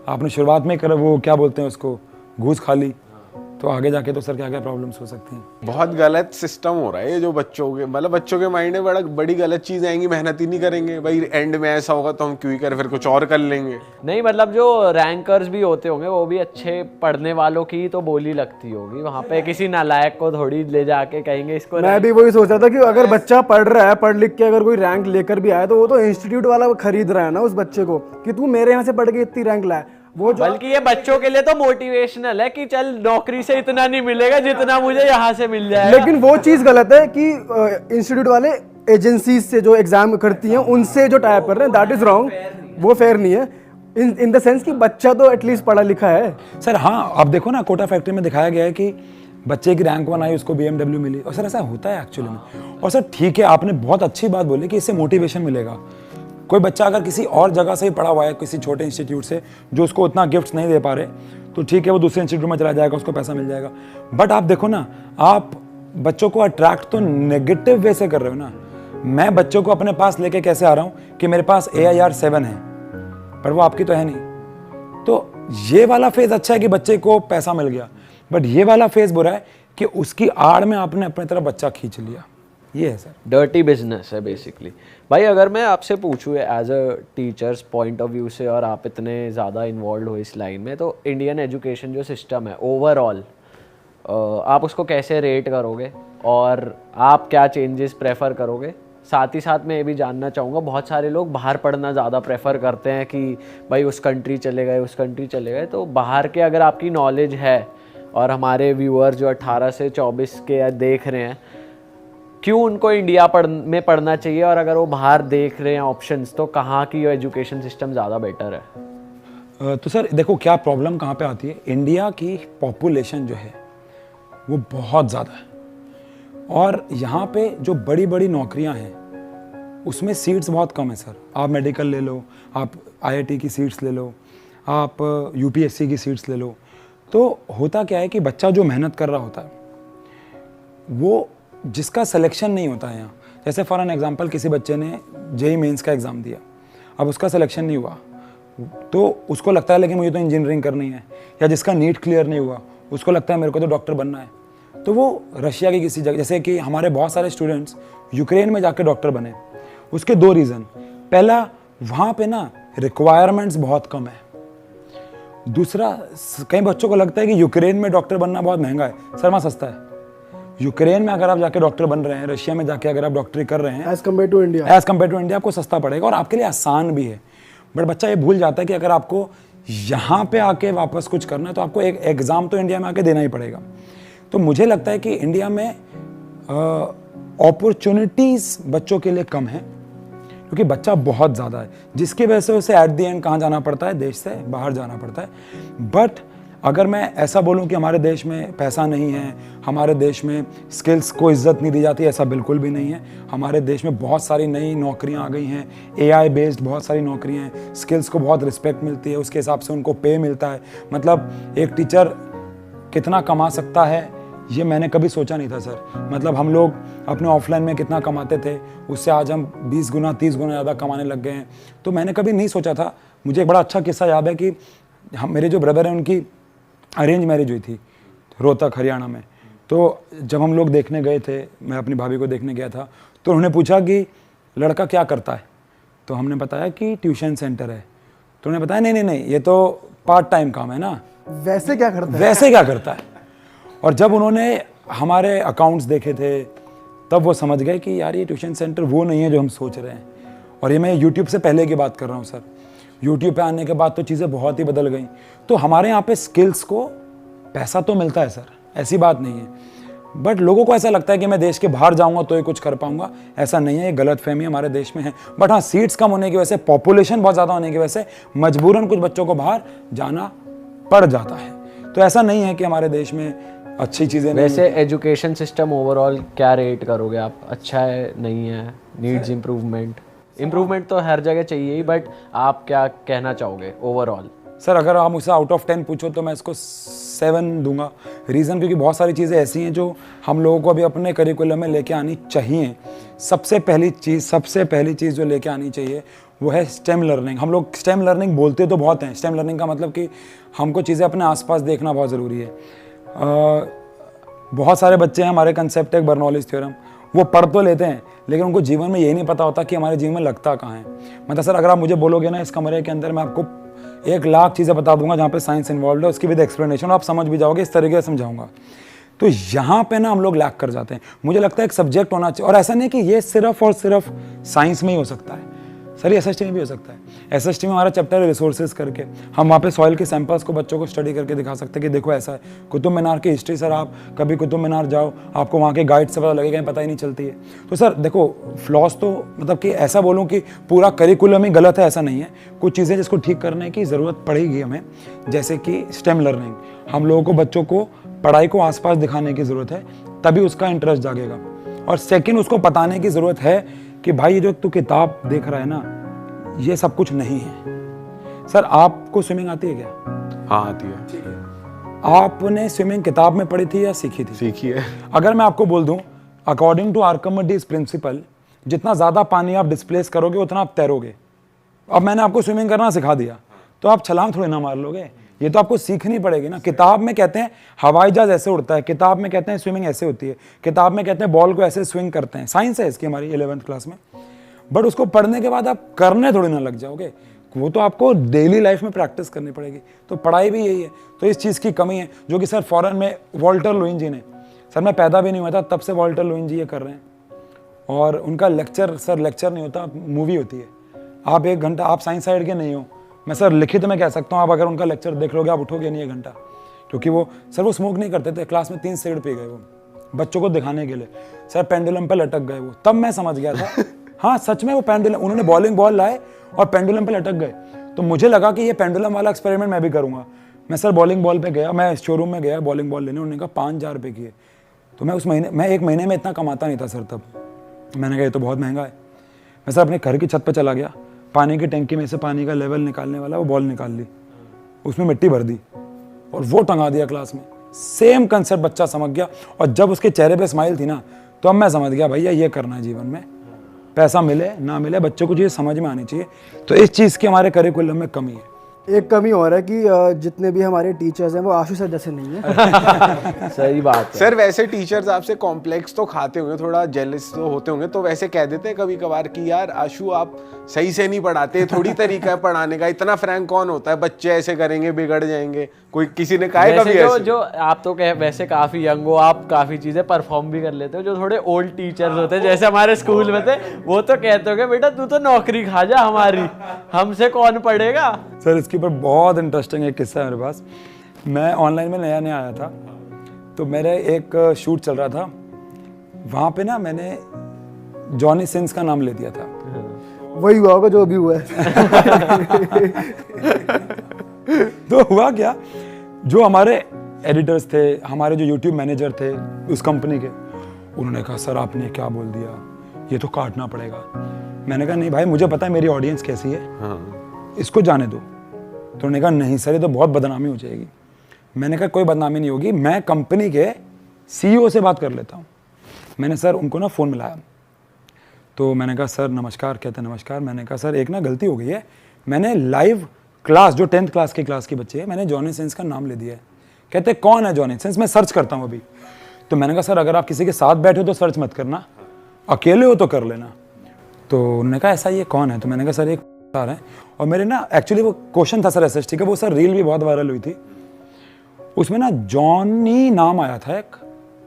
आपने शुरुआत में कर वो क्या बोलते हैं उसको, घूस खा ली, तो आगे जाके तो सर क्या क्या प्रॉब्लम्स हो सकती हैं। बहुत गलत सिस्टम हो रहा है ये जो बच्चों के, मतलब बच्चों के माइंड में बड़ी गलत चीज आएंगी, मेहनत ही नहीं करेंगे भाई, एंड में ऐसा होगा तो हम क्यों ही करें, फिर कुछ और कर लेंगे। नहीं मतलब जो रैंकर्स भी होते होंगे वो भी अच्छे पढ़ने वालों की तो बोली लगती होगी, वहाँ पे किसी नालायक को थोड़ी ले जाके कहेंगे इसको। मैं भी वही सोच रहा था कि अगर बच्चा पढ़ रहा है, पढ़ लिख के अगर कोई रैंक लेकर भी आया तो वो तो इंस्टीट्यूट वाला खरीद रहा है ना उस बच्चे को कि तू मेरे यहाँ से पढ़ के इतनी रैंक लाए। वो बल्कि ये बच्चों के लिए तो मोटिवेशनल है कि चल नौकरी से इतना नहीं मिलेगा जितना मुझे यहाँ से मिल जाएगा। लेकिन वो चीज गलत है कि इंस्टीट्यूट वाले एजेंसीज से जो एग्जाम करती हैं उनसे जो टाइप कर रहे हैं, दैट इज रॉन्ग, वो फेयर नहीं है इन द सेंस कि बच्चा तो एटलीस्ट पढ़ा लिखा है। सर हाँ अब देखो ना, कोटा फैक्ट्री में दिखाया गया है कि बच्चे की रैंक 1 आई, उसको BMW मिली, और सर ऐसा होता है एक्चुअली में। और सर ठीक है, आपने बहुत अच्छी बात बोली कि इससे मोटिवेशन मिलेगा। कोई बच्चा अगर किसी और जगह से ही पढ़ा हुआ है, किसी छोटे इंस्टीट्यूट से जो उसको उतना गिफ्ट्स नहीं दे पा रहे, तो ठीक है वो दूसरे इंस्टीट्यूट में चला जाएगा, उसको पैसा मिल जाएगा। बट आप देखो ना, आप बच्चों को अट्रैक्ट तो नेगेटिव वे से कर रहे हो ना। मैं बच्चों को अपने पास लेके कैसे आ रहा हूँ कि मेरे पास AIR 7 है, पर वो आपकी तो है नहीं। तो ये वाला फेज अच्छा है कि बच्चे को पैसा मिल गया, बट ये वाला फेज बुरा है कि उसकी आड़ में आपने अपनी तरफ बच्चा खींच लिया। ये है सर, डर्टी बिजनेस है बेसिकली। भाई अगर मैं आपसे पूछूँ as a teacher's point of view से, और आप इतने ज़्यादा इन्वॉल्व हो इस लाइन में, तो इंडियन एजुकेशन जो सिस्टम है ओवरऑल आप उसको कैसे रेट करोगे और आप क्या चेंजेस प्रेफर करोगे? साथ ही साथ मैं ये भी जानना चाहूँगा, बहुत सारे लोग बाहर पढ़ना ज़्यादा प्रेफर करते हैं कि भाई उस कंट्री चले गए, तो बाहर के अगर आपकी नॉलेज है, और हमारे व्यूअर जो 18 से 24 के देख रहे हैं, क्यों उनको इंडिया में पढ़ना चाहिए, और अगर वो बाहर देख रहे हैं ऑप्शंस, तो कहाँ की एजुकेशन सिस्टम ज़्यादा बेटर है? तो सर देखो क्या प्रॉब्लम कहाँ पे आती है, इंडिया की पॉपुलेशन जो है वो बहुत ज़्यादा है, और यहाँ पे जो बड़ी बड़ी नौकरियाँ हैं उसमें सीट्स बहुत कम है सर। आप मेडिकल ले लो, आप IIT की सीट्स ले लो, आप UPSC की सीट्स ले लो, तो होता क्या है कि बच्चा जो मेहनत कर रहा होता है वो, जिसका सिलेक्शन नहीं होता है यहाँ, जैसे फॉर एन एग्जांपल किसी बच्चे ने JEE मेंस का एग्ज़ाम दिया, अब उसका सिलेक्शन नहीं हुआ तो उसको लगता है लेकिन मुझे तो इंजीनियरिंग करनी है, या जिसका नीट क्लियर नहीं हुआ उसको लगता है मेरे को तो डॉक्टर बनना है, तो वो रशिया की किसी जगह, जैसे कि हमारे बहुत सारे स्टूडेंट्स यूक्रेन में जाकर डॉक्टर बने। उसके 2 रीज़न, पहला वहाँ पे ना रिक्वायरमेंट्स बहुत कम है, दूसरा कई बच्चों को लगता है कि यूक्रेन में डॉक्टर बनना बहुत महंगा है। सर वहाँ सस्ता है। यूक्रेन में अगर आप जाके डॉक्टर बन रहे हैं, रशिया में जाके अगर आप डॉक्टरी कर रहे हैं, एज कम्पेयर टू इंडिया आपको सस्ता पड़ेगा और आपके लिए आसान भी है। बट बच्चा ये भूल जाता है कि अगर आपको यहाँ पे आके वापस कुछ करना है तो आपको एक एग्ज़ाम तो इंडिया में आके देना ही पड़ेगा। तो मुझे लगता है कि इंडिया में अपॉर्चुनिटीज़ बच्चों के लिए कम है क्योंकि बच्चा बहुत ज़्यादा है, जिसकी वजह से उसे एट द एंड कहाँ जाना पड़ता है, देश से बाहर जाना पड़ता है। बट अगर मैं ऐसा बोलूं कि हमारे देश में पैसा नहीं है, हमारे देश में स्किल्स को इज्जत नहीं दी जाती, ऐसा बिल्कुल भी नहीं है। हमारे देश में बहुत सारी नई नौकरियां आ गई हैं, AI बेस्ड बहुत सारी नौकरियां हैं, स्किल्स को बहुत रिस्पेक्ट मिलती है, उसके हिसाब से उनको पे मिलता है। मतलब एक टीचर कितना कमा सकता है ये मैंने कभी सोचा नहीं था सर। मतलब हम लोग अपने ऑफलाइन में कितना कमाते थे, उससे आज हम 20 गुना 30 गुना ज़्यादा कमाने लग गए हैं। तो मैंने कभी नहीं सोचा था। मुझे एक बड़ा अच्छा किस्सा याद है कि हम मेरे जो ब्रदर हैं उनकी अरेंज मैरिज हुई थी रोहतक हरियाणा में। तो जब हम लोग देखने गए थे, मैं अपनी भाभी को देखने गया था, तो उन्होंने पूछा कि लड़का क्या करता है। तो हमने बताया कि ट्यूशन सेंटर है। तो उन्होंने बताया नहीं ये तो पार्ट टाइम काम है ना, वैसे क्या करता है? वैसे क्या करता है। और जब उन्होंने हमारे अकाउंट्स देखे थे तब वो समझ गए कि यार ये ट्यूशन सेंटर वो नहीं है जो हम सोच रहे हैं। और ये मैं यूट्यूब से पहले की बात कर रहा हूँ सर। यूट्यूब पे आने के बाद तो चीज़ें बहुत ही बदल गई। तो हमारे यहाँ पे स्किल्स को पैसा तो मिलता है सर, ऐसी बात नहीं है। बट लोगों को ऐसा लगता है कि मैं देश के बाहर जाऊंगा तो ये कुछ कर पाऊंगा, ऐसा नहीं है। ये गलतफहमी हमारे देश में है। बट हाँ, सीट्स कम होने की वजह से, पॉपुलेशन बहुत ज़्यादा होने की वजह से मजबूरन कुछ बच्चों को बाहर जाना पड़ जाता है। तो ऐसा नहीं है कि हमारे देश में अच्छी चीज़ें नहीं। वैसे एजुकेशन सिस्टम ओवरऑल क्या रेट करोगे आप? अच्छा है, नहीं है, नीड्स इम्प्रूवमेंट तो हर जगह चाहिए ही, बट आप क्या कहना चाहोगे ओवरऑल? सर अगर आप मुझसे आउट ऑफ 10 पूछो तो मैं इसको 7 दूंगा। रीज़न क्योंकि बहुत सारी चीज़ें ऐसी हैं जो हम लोगों को अभी अपने करिकुलम में लेके आनी चाहिए। सबसे पहली चीज़ जो लेके आनी चाहिए वो है स्टेम लर्निंग। हम लोग स्टेम लर्निंग बोलते तो बहुत हैं। स्टेम लर्निंग का मतलब कि हमको चीज़ें अपने आसपास देखना बहुत ज़रूरी है। बहुत सारे बच्चे हैं, हमारे कंसेप्ट है बर्नौलीज़ थ्योरम, वो पढ़ तो लेते हैं लेकिन उनको जीवन में यही नहीं पता होता कि हमारे जीवन में लगता कहाँ है। मतलब सर अगर आप मुझे बोलोगे ना इस कमरे के अंदर मैं आपको 1 लाख चीज़ें बता दूंगा जहाँ पे साइंस इन्वॉल्व है, उसकी विद एक्सप्लेनेशन, आप समझ भी जाओगे, इस तरीके से समझाऊंगा। तो यहाँ पे ना हम लोग लैक कर जाते हैं। मुझे लगता है एक सब्जेक्ट होना चाहिए। और ऐसा नहीं कि ये सिर्फ और सिर्फ साइंस में ही हो सकता है सर, ये SST में भी हो सकता है। SST में हमारा चैप्टर है रिसोर्सेज करके, हम वहाँ पे सॉइल के सैंपल्स को बच्चों को स्टडी करके दिखा सकते हैं कि देखो ऐसा है। कुतुब मीनार की हिस्ट्री सर, आप कभी कुतुब मीनार जाओ, आपको वहाँ के गाइड से पता लगेगा, पता ही नहीं चलती है। तो सर देखो फ्लॉस तो मतलब कि ऐसा बोलूँ कि पूरा करिकुलम ही गलत है, ऐसा नहीं है। कुछ चीज़ें जिसको ठीक करने की ज़रूरत पड़ेगी हमें, जैसे कि स्टेम लर्निंग। हम लोगों को बच्चों को पढ़ाई को आसपास दिखाने की ज़रूरत है, तभी उसका इंटरेस्ट जागेगा। और सेकंड, उसको बताने की ज़रूरत है कि भाई ये जो तू किताब देख रहा है ना, ये सब कुछ नहीं है। सर आपको स्विमिंग आती है क्या? हाँ आती है। आपने स्विमिंग किताब में पढ़ी थी या सीखी थी? सीखी है। अगर मैं आपको बोल दूं अकॉर्डिंग टू आर्किमिडीज प्रिंसिपल, जितना ज़्यादा पानी आप डिस्प्लेस करोगे उतना आप तैरोगे। अब मैंने आपको स्विमिंग करना सिखा दिया तो आप छलांग थोड़ी ना मार लोगे, ये तो आपको सीखनी पड़ेगी ना। किताब में कहते हैं हवाई जहाज ऐसे उड़ता है, किताब में कहते हैं स्विमिंग ऐसे होती है, किताब में कहते हैं बॉल को ऐसे स्विंग करते हैं। साइंस है इसकी हमारी 11th क्लास में। बट उसको पढ़ने के बाद आप करने थोड़ी ना लग जाओगे, वो तो आपको डेली लाइफ में प्रैक्टिस करनी पड़ेगी। तो पढ़ाई भी यही है। तो इस चीज़ की कमी है जो कि सर फॉरेन में वॉल्टर लुईन जी ने, सर मैं पैदा भी नहीं हुआ था तब से वॉल्टर लुईन जी ये कर रहे हैं। और उनका लेक्चर सर लेक्चर नहीं होता, मूवी होती है। आप 1 घंटा, आप साइंस साइड के नहीं हो, मैं सर लिखित में कह सकता हूँ, आप अगर उनका लेक्चर देख लोगे आप उठोगे नहीं 1 घंटा। क्योंकि वो सर वो स्मोक नहीं करते थे, क्लास में 3 सिगरेट पी गए वो बच्चों को दिखाने के लिए। सर पेंडुलम पर लटक गए वो, तब मैं समझ गया था हाँ सच में वो पेंडुलम, उन्होंने बॉलिंग बॉल लाए और पेंडुलम पे लटक गए। तो मुझे लगा कि ये पेंडुलम वाला एक्सपेरिमेंट मैं भी करूंगा। मैं सर बॉलिंग बॉल पे गया, मैं शोरूम में गया बॉलिंग बॉल लेने, उन्होंने कहा 5,000 रुपये की है। तो मैं उस महीने, मैं 1 महीने में इतना कमाता नहीं था सर तब। मैंने कहा ये तो बहुत महंगा है। मैं सर अपने घर की छत पर चला गया, पानी की टंकी में से पानी का लेवल निकालने वाला वो बॉल निकाल ली, उसमें मिट्टी भर दी और वो टंगा दिया क्लास में। सेम कंसेप्ट बच्चा समझ गया। और जब उसके चेहरे पे स्माइल थी ना, तो अब मैं समझ गया भैया ये करना है जीवन में, पैसा मिले ना मिले बच्चों को चीज़ समझ में आनी चाहिए। तो इस चीज़ की हमारे करिकुलम में कमी है। एक कमी और है कि जितने भी हमारे टीचर्स हैं वो आशु सर जैसे नहीं है। सही बात है सर वैसे टीचर्स आपसे कॉम्प्लेक्स तो खाते होंगे, थोड़ा जेलस तो होते होंगे, तो वैसे कह देते हैं कभी कभार कि यार आशु आप सही से नहीं पढ़ाते, थोड़ी तरीका है पढ़ाने का, इतना फ्रैंक कौन होता है, बच्चे ऐसे करेंगे बिगड़ जाएंगे, कोई किसी ने कहा है कभी वैसे ऐसे? जो आप तो कह वैसे काफी यंग हो, आप काफी चीजें परफॉर्म भी कर लेते हो। जो थोड़े ओल्ड टीचर्स होते हैं जैसे हमारे स्कूल में थे, वो तो कहते हो कि बेटा तू तो नौकरी खा जा हमारी, हमसे कौन पढ़ेगा। सर इसके ऊपर बहुत इंटरेस्टिंग एक किस्सा है मेरे पास। मैं ऑनलाइन में नया आया था, तो मेरे एक शूट चल रहा था वहाँ पे ना मैंने जॉनी सिंस का नाम ले दिया था। वही हुआ होगा जो अभी हुआ है। तो हुआ क्या, जो हमारे एडिटर्स थे, हमारे जो यूट्यूब मैनेजर थे उस कंपनी के, उन्होंने कहा सर आपने क्या बोल दिया, ये तो काटना पड़ेगा। मैंने कहा नहीं भाई, मुझे पता है मेरी ऑडियंस कैसी है, इसको जाने दो। तो उन्होंने कहा नहीं सर, ये तो बहुत बदनामी हो जाएगी। मैंने कहा कोई बदनामी नहीं होगी, मैं कंपनी के CEO से बात कर लेता हूँ। मैंने सर उनको ना फ़ोन मिलाया, तो मैंने कहा सर नमस्कार। कहते नमस्कार। मैंने कहा सर एक ना गलती हो गई है, मैंने लाइव क्लास जो 10th क्लास की बच्चे है, मैंने जॉनी सिंस का नाम ले दिया है। कहते कौन है जॉनी सिंस, मैं सर्च करता हूँ अभी। तो मैंने कहा सर अगर आप किसी के साथ बैठे हो तो सर्च मत करना, अकेले हो तो कर लेना। तो उन्होंने कहा ऐसा ये कौन है, तो मैंने कहा सर एक सर है। और मेरे ना एक्चुअली वो क्वेश्चन था सर SST का, वो सर रील भी बहुत वायरल हुई थी, उसमें ना जॉनी नाम आया था एक,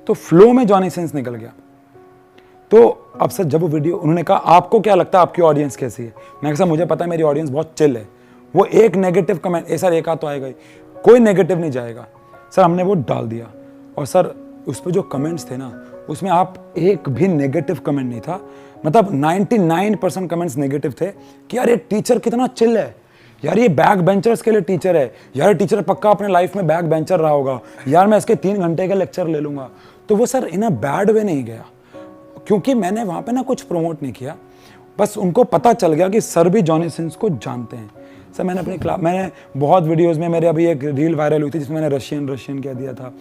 तो फ्लो में जॉनी सिंस निकल गया। तो अब सर जब वो वीडियो, उन्होंने कहा आपको क्या लगता है आपकी ऑडियंस कैसी है। मैंने कहा सर मुझे पता है मेरी ऑडियंस बहुत चिल है, वो एक नेगेटिव कमेंट सर एक आध तो आएगा ही, कोई नेगेटिव नहीं जाएगा। सर हमने वो डाल दिया और सर उस पर जो कमेंट्स थे ना, उसमें आप एक भी नेगेटिव कमेंट नहीं था, मतलब 99% कमेंट्स नेगेटिव थे कि यार ये टीचर कितना चिल है, यार ये बैक बेंचर्स के लिए टीचर है, यार ये टीचर पक्का अपने लाइफ में बैक बेंचर रहा होगा, यार मैं इसके 3 घंटे का लेक्चर ले लूँगा। तो वो sir in a bad way नहीं गया, क्योंकि मैंने वहाँ पे ना कुछ प्रमोट नहीं किया, बस उनको पता चल गया कि सर भी जॉनी सिंस को जानते हैं। सर मैंने अपनी क्लास, मैंने बहुत वीडियोस में, मेरे अभी एक रील वायरल हुई थी जिसमें मैंने रशियन कह दिया था।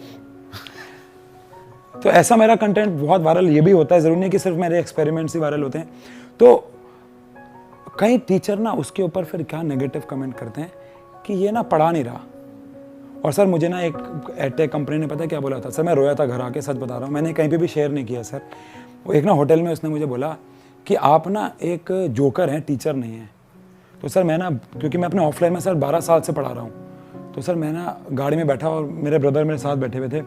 तो ऐसा मेरा कंटेंट बहुत वायरल ये भी होता है, ज़रूरी नहीं कि सिर्फ मेरे एक्सपेरिमेंट्स ही वायरल होते हैं। तो कई टीचर ना उसके ऊपर फिर क्या नेगेटिव कमेंट करते हैं कि ये ना पढ़ा नहीं रहा। और सर मुझे ना एक एडटेक कंपनी ने पता क्या बोला था सर, मैं रोया था घर आके, सच बता रहा हूँ, मैंने कहीं पे भी शेयर नहीं किया सर। वो एक ना होटल में उसने मुझे बोला कि आप ना एक जोकर हैं, टीचर नहीं हैं। तो सर मैं ना, क्योंकि मैं अपने ऑफलाइन में सर 12 साल से पढ़ा रहा हूँ, तो सर मैं ना गाड़ी में बैठा और मेरे ब्रदर मेरे साथ बैठे हुए थे,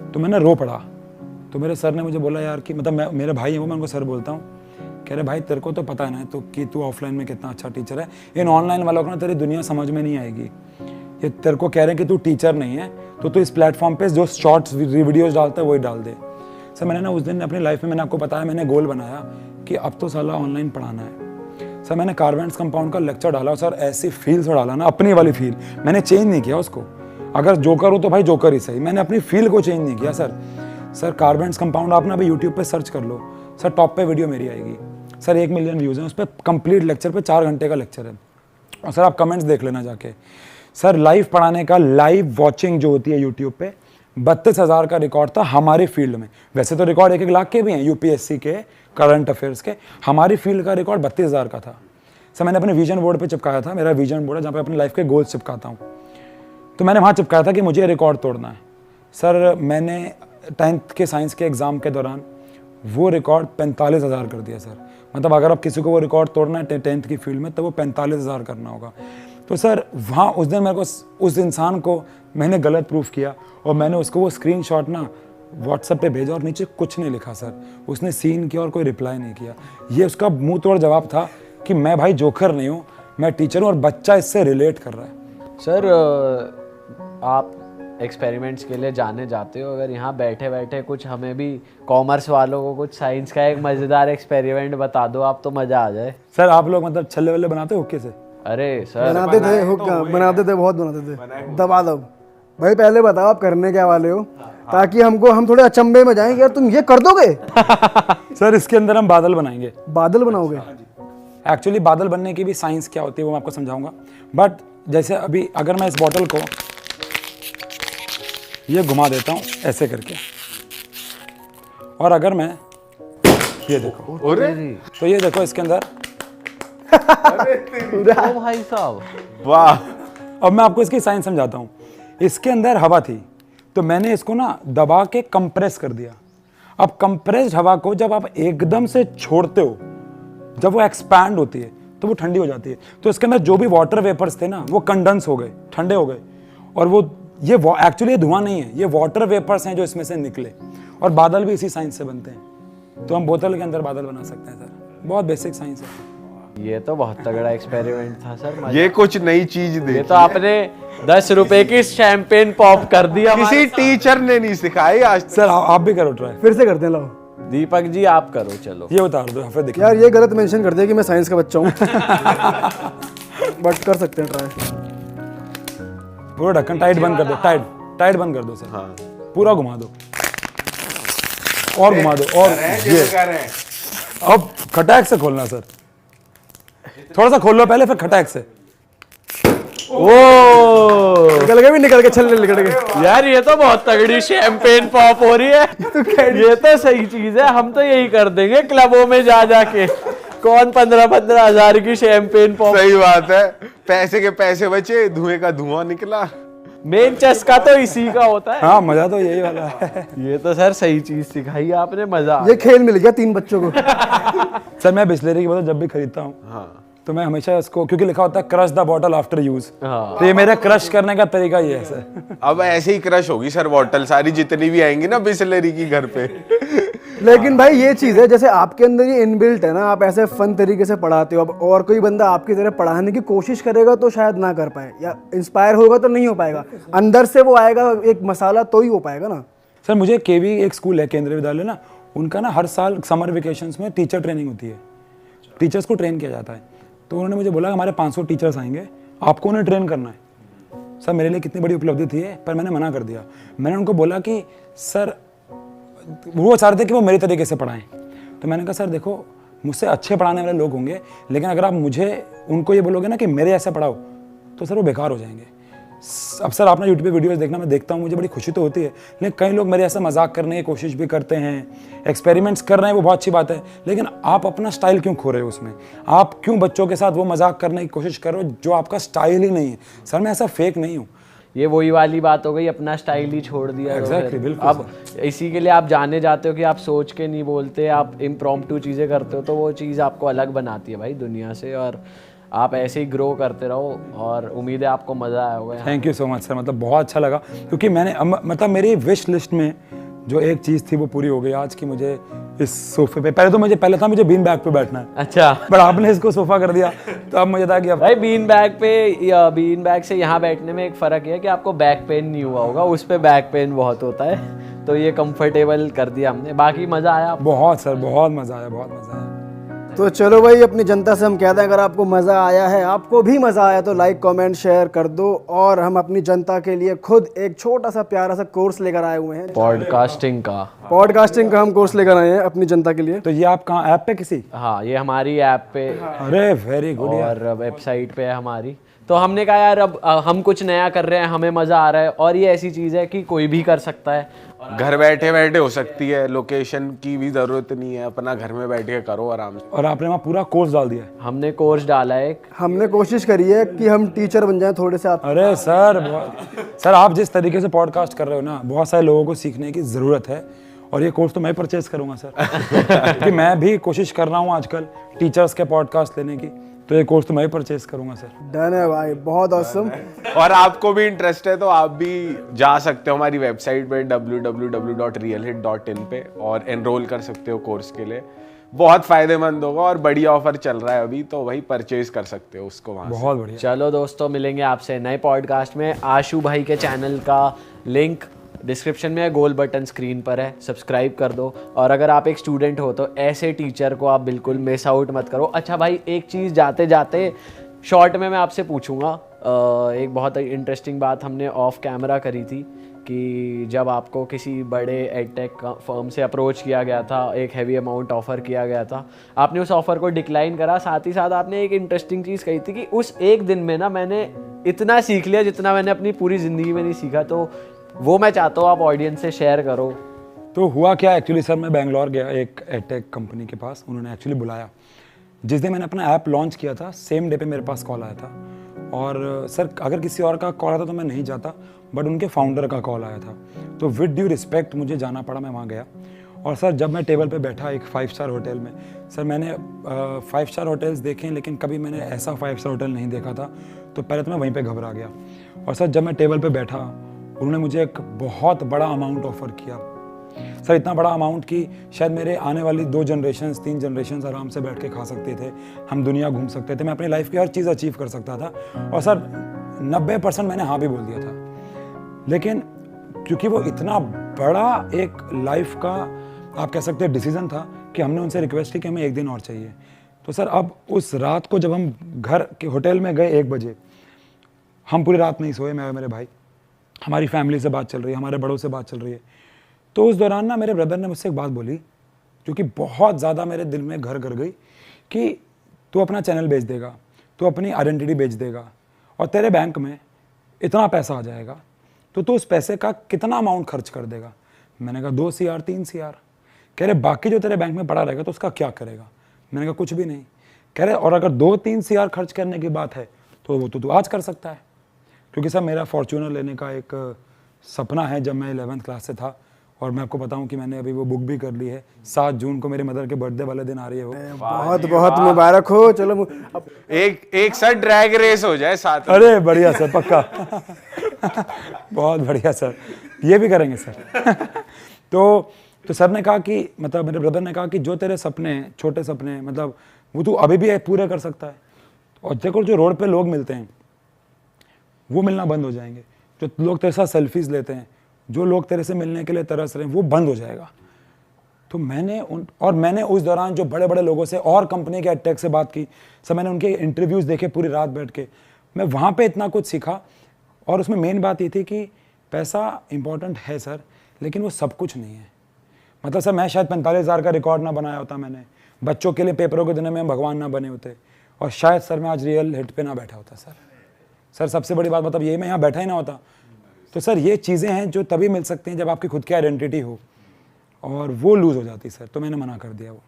तो मैंने रो पड़ा। तो मेरे सर ने मुझे बोला यार कि मतलब मेरे भाई हैं वो, मैं उनको सर बोलता हूँ, कह रहे भाई तेरे को तो पता है ना तो कि तू ऑफलाइन में कितना अच्छा टीचर है, इन ऑनलाइन वालों को ना तेरी दुनिया समझ में नहीं आएगी। ये तेरे को कह रहे हैं कि तू टीचर नहीं है, तो तू इस प्लेटफॉर्म पे जो शॉर्ट्स वीडियोस डालता है वही डाल दे। सर मैंने ना उस दिन अपनी लाइफ में, मैंने आपको बताया, मैंने गोल बनाया कि अब तो साला ऑनलाइन पढ़ाना है। सर मैंने कार्वेंट्स कंपाउंड का लेक्चर डाला, सर ऐसी फील से डाला ना, अपनी वाली फील, मैंने चेंज नहीं किया उसको। अगर जोकर हो तो भाई जोकर ही सही, मैंने अपनी फील को चेंज नहीं किया सर कार्वेंट्स कंपाउंड आप ना अभी यूट्यूब पे सर्च कर लो सर, टॉप पे वीडियो मेरी आएगी सर, 1 मिलियन व्यूज़ हैं उस पर, कंप्लीट लेक्चर पे 4 घंटे का लेक्चर है। और सर आप कमेंट्स देख लेना जाके। सर लाइव पढ़ाने का, लाइव वॉचिंग जो होती है यूट्यूब पे, 32,000 का रिकॉर्ड था हमारी फील्ड में। वैसे तो रिकॉर्ड 1-1 लाख के भी हैं, UPSC के, करंट अफेयर्स के, हमारी फील्ड का रिकॉर्ड 32,000 का था। सर मैंने अपने विजन बोर्ड पे चिपकाया था, मेरा विजन बोर्ड है जहाँ पे अपनी लाइफ के गोल्स चिपकाता हूँ, तो मैंने वहाँ चिपकाया था कि मुझे रिकॉर्ड तोड़ना है। सर मैंने 10th के साइंस के एग्ज़ाम के दौरान वो रिकॉर्ड 45,000 कर दिया सर। मतलब अगर आप किसी को वो रिकॉर्ड तोड़ना है 10th की फील्ड में, तो वो 45,000 करना होगा। तो सर वहाँ उस दिन मेरे को, उस इंसान को मैंने गलत प्रूफ किया और मैंने उसको वो स्क्रीनशॉट ना व्हाट्सएप पे भेजा और नीचे कुछ नहीं लिखा सर, उसने सीन किया और कोई रिप्लाई नहीं किया। ये उसका मुंह तोड़ जवाब था कि मैं भाई जोकर नहीं हूँ, मैं टीचर हूँ और बच्चा इससे रिलेट कर रहा है। सर आप एक्सपेरिमेंट्स के लिए जाने जाते हो, अगर यहाँ बैठे बैठे कुछ हमें भी कॉमर्स वालों को कुछ साइंस का एक मज़ेदार एक्सपेरिमेंट बता दो आप, तो मज़ा आ जाए। सर आप लोग मतलब छल्ले वल्ले बनाते हो हुक्के से? अरे सर बनाते थे, हुक बनाते थे, बहुत बनाते थे, दबा दब। भाई पहले बताओ आप करने क्या वाले हो, ताकि हम थोड़े अचंभे में जाएं कि यार तुम ये कर दोगे। सर इसके अंदर हम बादल बनाएंगे। बादल बनाओगे? एक्चुअली बादल बनने की भी साइंस क्या होती है वो मैं आपको समझाऊंगा, बट जैसे अभी अगर मैं इस बॉटल को ये घुमा देता हूँ ऐसे करके, और अगर मैं ये देखो, तो ये देखो इसके अंदर ओ भाई साहब, वाह। अब मैं आपको इसकी साइंस समझाता हूँ। इसके अंदर हवा थी, तो मैंने इसको ना दबा के कंप्रेस कर दिया। अब कंप्रेस्ड हवा को जब आप एकदम से छोड़ते हो, जब वो एक्सपैंड होती है तो वो ठंडी हो जाती है। तो इसके अंदर जो भी वाटर वेपर्स थे ना, वो कंडेंस हो गए, ठंडे हो गए, और वो ये एक्चुअली धुआं नहीं है, ये वाटर वेपर्स हैं जो इसमें से निकले, और बादल भी इसी साइंस से बनते हैं। तो हम बोतल के अंदर बादल बना सकते हैं सर, बहुत बेसिक साइंस है। ये तो बहुत तगड़ा एक्सपेरिमेंट था सर। ये कुछ नई चीज ये देखी तो आपने 10 रुपए की शैंपेन पॉप कर दिया। किसी टीचर ने नहीं सिखाई आज तक। सर आप भी करो ट्राई। फिर से करते हैं, लाओ दीपक जी आप करो चलो। ये उतार दो फिर देखिए। यार ये गलत मेंशन कर दिया कि मैं साइंस का बच्चा हूँ बट कर सकते हैं ट्राई। पूरा ढक्कन टाइट बंद कर दो, टाइट बंद कर दो सर। हाँ पूरा घुमा दो और घुमा दो और ये अब खटाक से खोलना सर, थोड़ा सा खोल लो पहले फिर खटाक से। ओ निकल के छल्ले निकल गए। यार ये तो बहुत तगड़ी शैंपेन पॉप हो रही है। ये तो सही चीज है, हम तो यही कर देंगे क्लबों में जा जाके। कौन 15-15 हजार की शैंपेन पॉप। सही बात है, पैसे के पैसे बचे, धुएं का धुआं निकला। मेन चस्का तो इसी का होता है। हाँ मजा तो यही वाला है। ये तो सर सही चीज सिखाई आपने, मजा। ये खेल मिल गया 3 बच्चों को। सर मैं बिस्लेरी की बोतल जब भी खरीदता हूँ हाँ तो मैं हमेशा इसको, क्योंकि लिखा होता है crush the bottle after use, हाँ। तो ये मेरा क्रश करने का तरीका ये है सर। अब ऐसे ही क्रश होगी सर बॉटल सारी जितनी भी आएंगी ना बिस्लेरी की घर पे। लेकिन भाई ये चीज़ है, जैसे आपके अंदर ये इनबिल्ट है ना, आप ऐसे फन तरीके से पढ़ाते हो। अब और कोई बंदा आपकी तरह पढ़ाने की कोशिश करेगा तो शायद ना कर पाए, या इंस्पायर होगा तो नहीं हो पाएगा। अंदर से वो आएगा एक मसाला तो ही हो पाएगा ना। सर मुझे केवी एक स्कूल है केंद्रीय विद्यालय ना, उनका ना हर साल समर वेकेशंस में टीचर ट्रेनिंग होती है, टीचर्स को ट्रेन किया जाता है। तो उन्होंने मुझे बोला हमारे 500 टीचर्स आएंगे, आपको उन्हें ट्रेन करना है। सर मेरे लिए कितनी बड़ी उपलब्धि थी है, पर मैंने मना कर दिया। मैंने उनको बोला कि सर, वो चाह रहे थे कि वो मेरे तरीके से पढ़ाएं, तो मैंने कहा सर देखो मुझसे अच्छे पढ़ाने वाले लोग होंगे, लेकिन अगर आप मुझे उनको ये बोलोगे ना कि मेरे ऐसा पढ़ाओ तो सर वो बेकार हो जाएंगे। अब सर आपने यूट्यूब पे वीडियोस देखना, मैं देखता हूँ, मुझे बड़ी खुशी तो होती है, लेकिन कई लोग मेरे ऐसा मजाक करने की कोशिश भी करते हैं, एक्सपेरिमेंट्स कर रहे हैं, वो बहुत अच्छी बात है, लेकिन आप अपना स्टाइल क्यों खो रहे हो उसमें? आप क्यों बच्चों के साथ वो मजाक करने की कोशिश कर रहे हो जो आपका स्टाइल ही नहीं है? सर मैं ऐसा फेक नहीं हूँ। ये वही वाली बात हो गई, अपना स्टाइल ही छोड़ दिया। तो Exactly, फिर बिल्कुल अब इसी के लिए आप जाने जाते हो कि आप सोच के नहीं बोलते, आप इम्प्रॉम्प्टू चीज़ें करते हो, तो वो चीज़ आपको अलग बनाती है भाई दुनिया से। और आप ऐसे ही ग्रो करते रहो और उम्मीद है आपको मज़ा आया होगा। Thank you so much sir, मतलब बहुत अच्छा लगा, क्योंकि मैंने मतलब मेरी विश लिस्ट में जो एक चीज़ थी वो पूरी हो गई आज की। मुझे इस सोफे पे, पहले था मुझे बीन बैग पे बैठना है, अच्छा, बट आपने इसको सोफा कर दिया, तो अब मुझे था कि अब भाई बीन बैग से यहाँ बैठने में एक फ़र्क है कि आपको बैक पेन नहीं हुआ होगा, उस पे बैक पेन बहुत होता है, तो ये कंफर्टेबल कर दिया हमने। बाकी मज़ा आया आपको? बहुत सर, बहुत मज़ा आया, बहुत मज़ा आया। तो चलो भाई, अपनी जनता से हम कहते हैं अगर आपको मज़ा आया है, आपको भी मज़ा आया तो लाइक कमेंट शेयर कर दो। और हम अपनी जनता के लिए खुद एक छोटा सा प्यारा सा कोर्स लेकर आए हुए हैं, पॉडकास्टिंग का हम कोर्स लेकर आए हैं अपनी जनता के लिए। तो ये आप कहाँ, ऐप पे किसी? हाँ, ये हमारी ऐप पे अरे वेरी गुड यार। और वेबसाइट पे है हमारी। तो हमने कहा यार अब हम कुछ नया कर रहे हैं, हमें मज़ा आ रहा है, और ये ऐसी चीज़ है कि कोई भी कर सकता है, घर बैठे बैठे हो सकती है, लोकेशन की भी जरूरत नहीं है, अपना घर में बैठ के करो आराम से। और आपने वहाँ पूरा कोर्स डाल दिया है? हमने कोर्स डाला है एक। हमने कोशिश करी है कि हम टीचर बन जाएं थोड़े से। आप अरे सर आप जिस तरीके से पॉडकास्ट कर रहे हो ना, बहुत सारे लोगों को सीखने की ज़रूरत है, और ये कोर्स तो मैं परचेज करूँगा सर क्योंकि मैं भी कोशिश कर रहा हूँ आजकल टीचर्स के पॉडकास्ट लेने की, तो ये कोर्स तो मैं ही परचेज करूँगा सर। डन है भाई, बहुत ऑसम। और आपको भी इंटरेस्ट है तो आप भी जा सकते हो हमारी वेबसाइट पे www.realhit.in पे और एनरोल कर सकते हो कोर्स के लिए। बहुत फायदेमंद होगा और बढ़िया ऑफर चल रहा है अभी, तो वही परचेज कर सकते हो उसको वहाँ से। बहुत बढ़िया। चलो दोस्तों, मिलेंगे आपसे नए पॉडकास्ट में। आशु भाई के चैनल का लिंक डिस्क्रिप्शन में है, गोल बटन स्क्रीन पर है, सब्सक्राइब कर दो। और अगर आप एक स्टूडेंट हो तो ऐसे टीचर को आप बिल्कुल मिस आउट मत करो। अच्छा भाई, एक चीज़ जाते जाते शॉर्ट में मैं आपसे पूछूंगा, एक बहुत इंटरेस्टिंग बात हमने ऑफ कैमरा करी थी कि जब आपको किसी बड़े एडटेक फर्म से अप्रोच किया गया था, एक हैवी अमाउंट ऑफ़र किया गया था, आपने उस ऑफ़र को डिक्लाइन करा। साथ ही साथ आपने एक इंटरेस्टिंग चीज़ कही थी कि उस एक दिन में ना मैंने इतना सीख लिया जितना मैंने अपनी पूरी ज़िंदगी में नहीं सीखा। तो वो मैं चाहता हूँ आप ऑडियंस से शेयर करो। तो हुआ क्या, एक्चुअली सर मैं बैंगलोर गया एक एडटेक कंपनी के पास, उन्होंने एक्चुअली बुलाया। जिस दिन मैंने अपना ऐप लॉन्च किया था, सेम डे पे मेरे पास कॉल आया था। और सर अगर किसी और का कॉल आता तो मैं नहीं जाता, बट उनके फाउंडर का कॉल आया था, तो विद ड्यू रिस्पेक्ट मुझे जाना पड़ा, मैं वहाँ गया। और सर जब मैं टेबल पे बैठा एक 5 स्टार होटल में, सर मैंने 5 स्टार होटल्स देखे लेकिन कभी मैंने ऐसा 5 स्टार होटल नहीं देखा था, तो पहले तो मैं वहीं पे घबरा गया। और सर जब मैं टेबल पे बैठा, उन्होंने मुझे एक बहुत बड़ा अमाउंट ऑफर किया सर, इतना बड़ा अमाउंट कि शायद मेरे आने वाली 2 जनरेशन्स 3 जनरेशन्स आराम से बैठ के खा सकते थे, हम दुनिया घूम सकते थे, मैं अपनी लाइफ की हर चीज़ अचीव कर सकता था। और सर 90% मैंने हाँ भी बोल दिया था, लेकिन क्योंकि वो इतना बड़ा एक लाइफ का आप कह सकते हैं डिसीजन था कि हमने उनसे रिक्वेस्ट की कि हमें 1 दिन और चाहिए। तो सर अब उस रात को जब हम घर के होटल में गए 1 बजे, हम पूरी रात नहीं सोए, मैं और मेरे भाई, हमारी फैमिली से बात चल रही है, हमारे बड़ों से बात चल रही है। तो उस दौरान ना मेरे ब्रदर ने मुझसे एक बात बोली जो कि बहुत ज़्यादा मेरे दिल में घर कर गई कि तू अपना चैनल बेच देगा, तू अपनी आइडेंटिटी बेच देगा और तेरे बैंक में इतना पैसा आ जाएगा, तो तू उस पैसे का कितना अमाउंट खर्च कर देगा। मैंने कहा 2 CR 3 CR। कह रहे बाकी जो तेरे बैंक में पड़ा रहेगा तो उसका क्या करेगा। मैंने कहा कुछ भी नहीं। कह रहे और अगर 2-3 CR खर्च करने की बात है तो वो तो तू आज कर सकता है, क्योंकि सर मेरा फॉर्च्यूनर लेने का एक सपना है जब मैं 11th क्लास से था। और मैं आपको बताऊं कि मैंने अभी वो बुक भी कर ली है। 7 जून को मेरी मदर के बर्थडे वाले दिन आ रही है वो। बहुत बहुत मुबारक हो। चलो अब एक सर ड्रैग रेस हो जाए साथ में। अरे बढ़िया सर, पक्का। बहुत बढ़िया सर, ये भी करेंगे सर। तो सर ने कहा कि मतलब मेरे ब्रदर ने कहा कि जो तेरे सपने हैं, छोटे सपने हैं, मतलब वो तू अभी भी पूरे कर सकता है। और देखो जो रोड पे लोग मिलते हैं वो मिलना बंद हो जाएंगे, जो लोग तेरे साथ सेल्फीज लेते हैं, जो लोग तेरे से मिलने के लिए तरस रहे हैं वो बंद हो जाएगा। तो मैंने उस दौरान जो बड़े बड़े लोगों से और कंपनी के एडटेक से बात की सर, मैंने उनके इंटरव्यूज़ देखे पूरी रात बैठ के, मैं वहाँ पे इतना कुछ सीखा। और उसमें मेन बात ये थी कि पैसा इंपॉर्टेंट है सर, लेकिन वो सब कुछ नहीं है। मतलब सर मैं शायद 45,000 का रिकॉर्ड ना बनाया होता, मैंने बच्चों के लिए पेपरों के दिन में भगवान ना बने होते, और शायद सर मैं आज रियल हिट पे ना बैठा होता। सर सबसे बड़ी बात मतलब ये, मैं यहाँ बैठा ही ना होता। तो सर ये चीज़ें हैं जो तभी मिल सकती हैं जब आपकी खुद की आइडेंटिटी हो, और वो लूज़ हो जाती सर, तो मैंने मना कर दिया वो।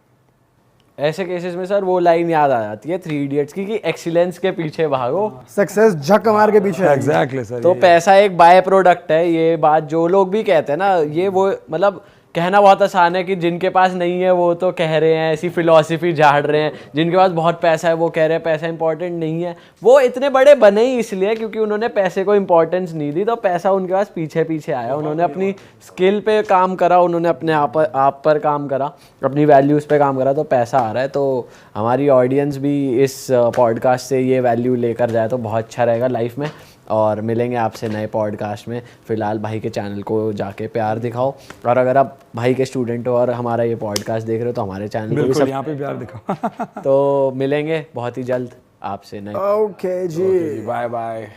ऐसे केसेस में सर वो लाइन याद आ जाती है 3 इडियट्स की कि एक्सीलेंस के पीछे भागो, सक्सेस झक मार के पीछे है। Exactly sir. तो पैसा एक बाय प्रोडक्ट है। ये बात जो लोग भी कहते हैं ना, ये वो मतलब कहना बहुत आसान है कि जिनके पास नहीं है वो तो कह रहे हैं, ऐसी फिलॉसफी झाड़ रहे हैं। जिनके पास बहुत पैसा है वो कह रहे हैं पैसा इंपॉर्टेंट नहीं है। वो इतने बड़े बने ही इसलिए क्योंकि उन्होंने पैसे को इंपॉर्टेंस नहीं दी, तो पैसा उनके पास पीछे पीछे आया। उन्होंने अपनी स्किल पे काम करा, उन्होंने अपने आप पर काम करा, अपनी वैल्यूज़ पे काम करा, तो पैसा आ रहा है। तो हमारी ऑडियंस भी इस पॉडकास्ट से ये वैल्यू लेकर जाए तो बहुत अच्छा रहेगा लाइफ में। और मिलेंगे आपसे नए पॉडकास्ट में। फ़िलहाल भाई के चैनल को जाके प्यार दिखाओ, और अगर आप भाई के स्टूडेंट हो और हमारा ये पॉडकास्ट देख रहे हो तो हमारे चैनल को भी सब यहाँ पे प्यार दिखाओ। तो मिलेंगे बहुत ही जल्द आपसे नए। ओके जी, बाय बाय।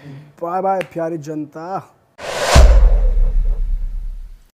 बाय बाय प्यारी जनता।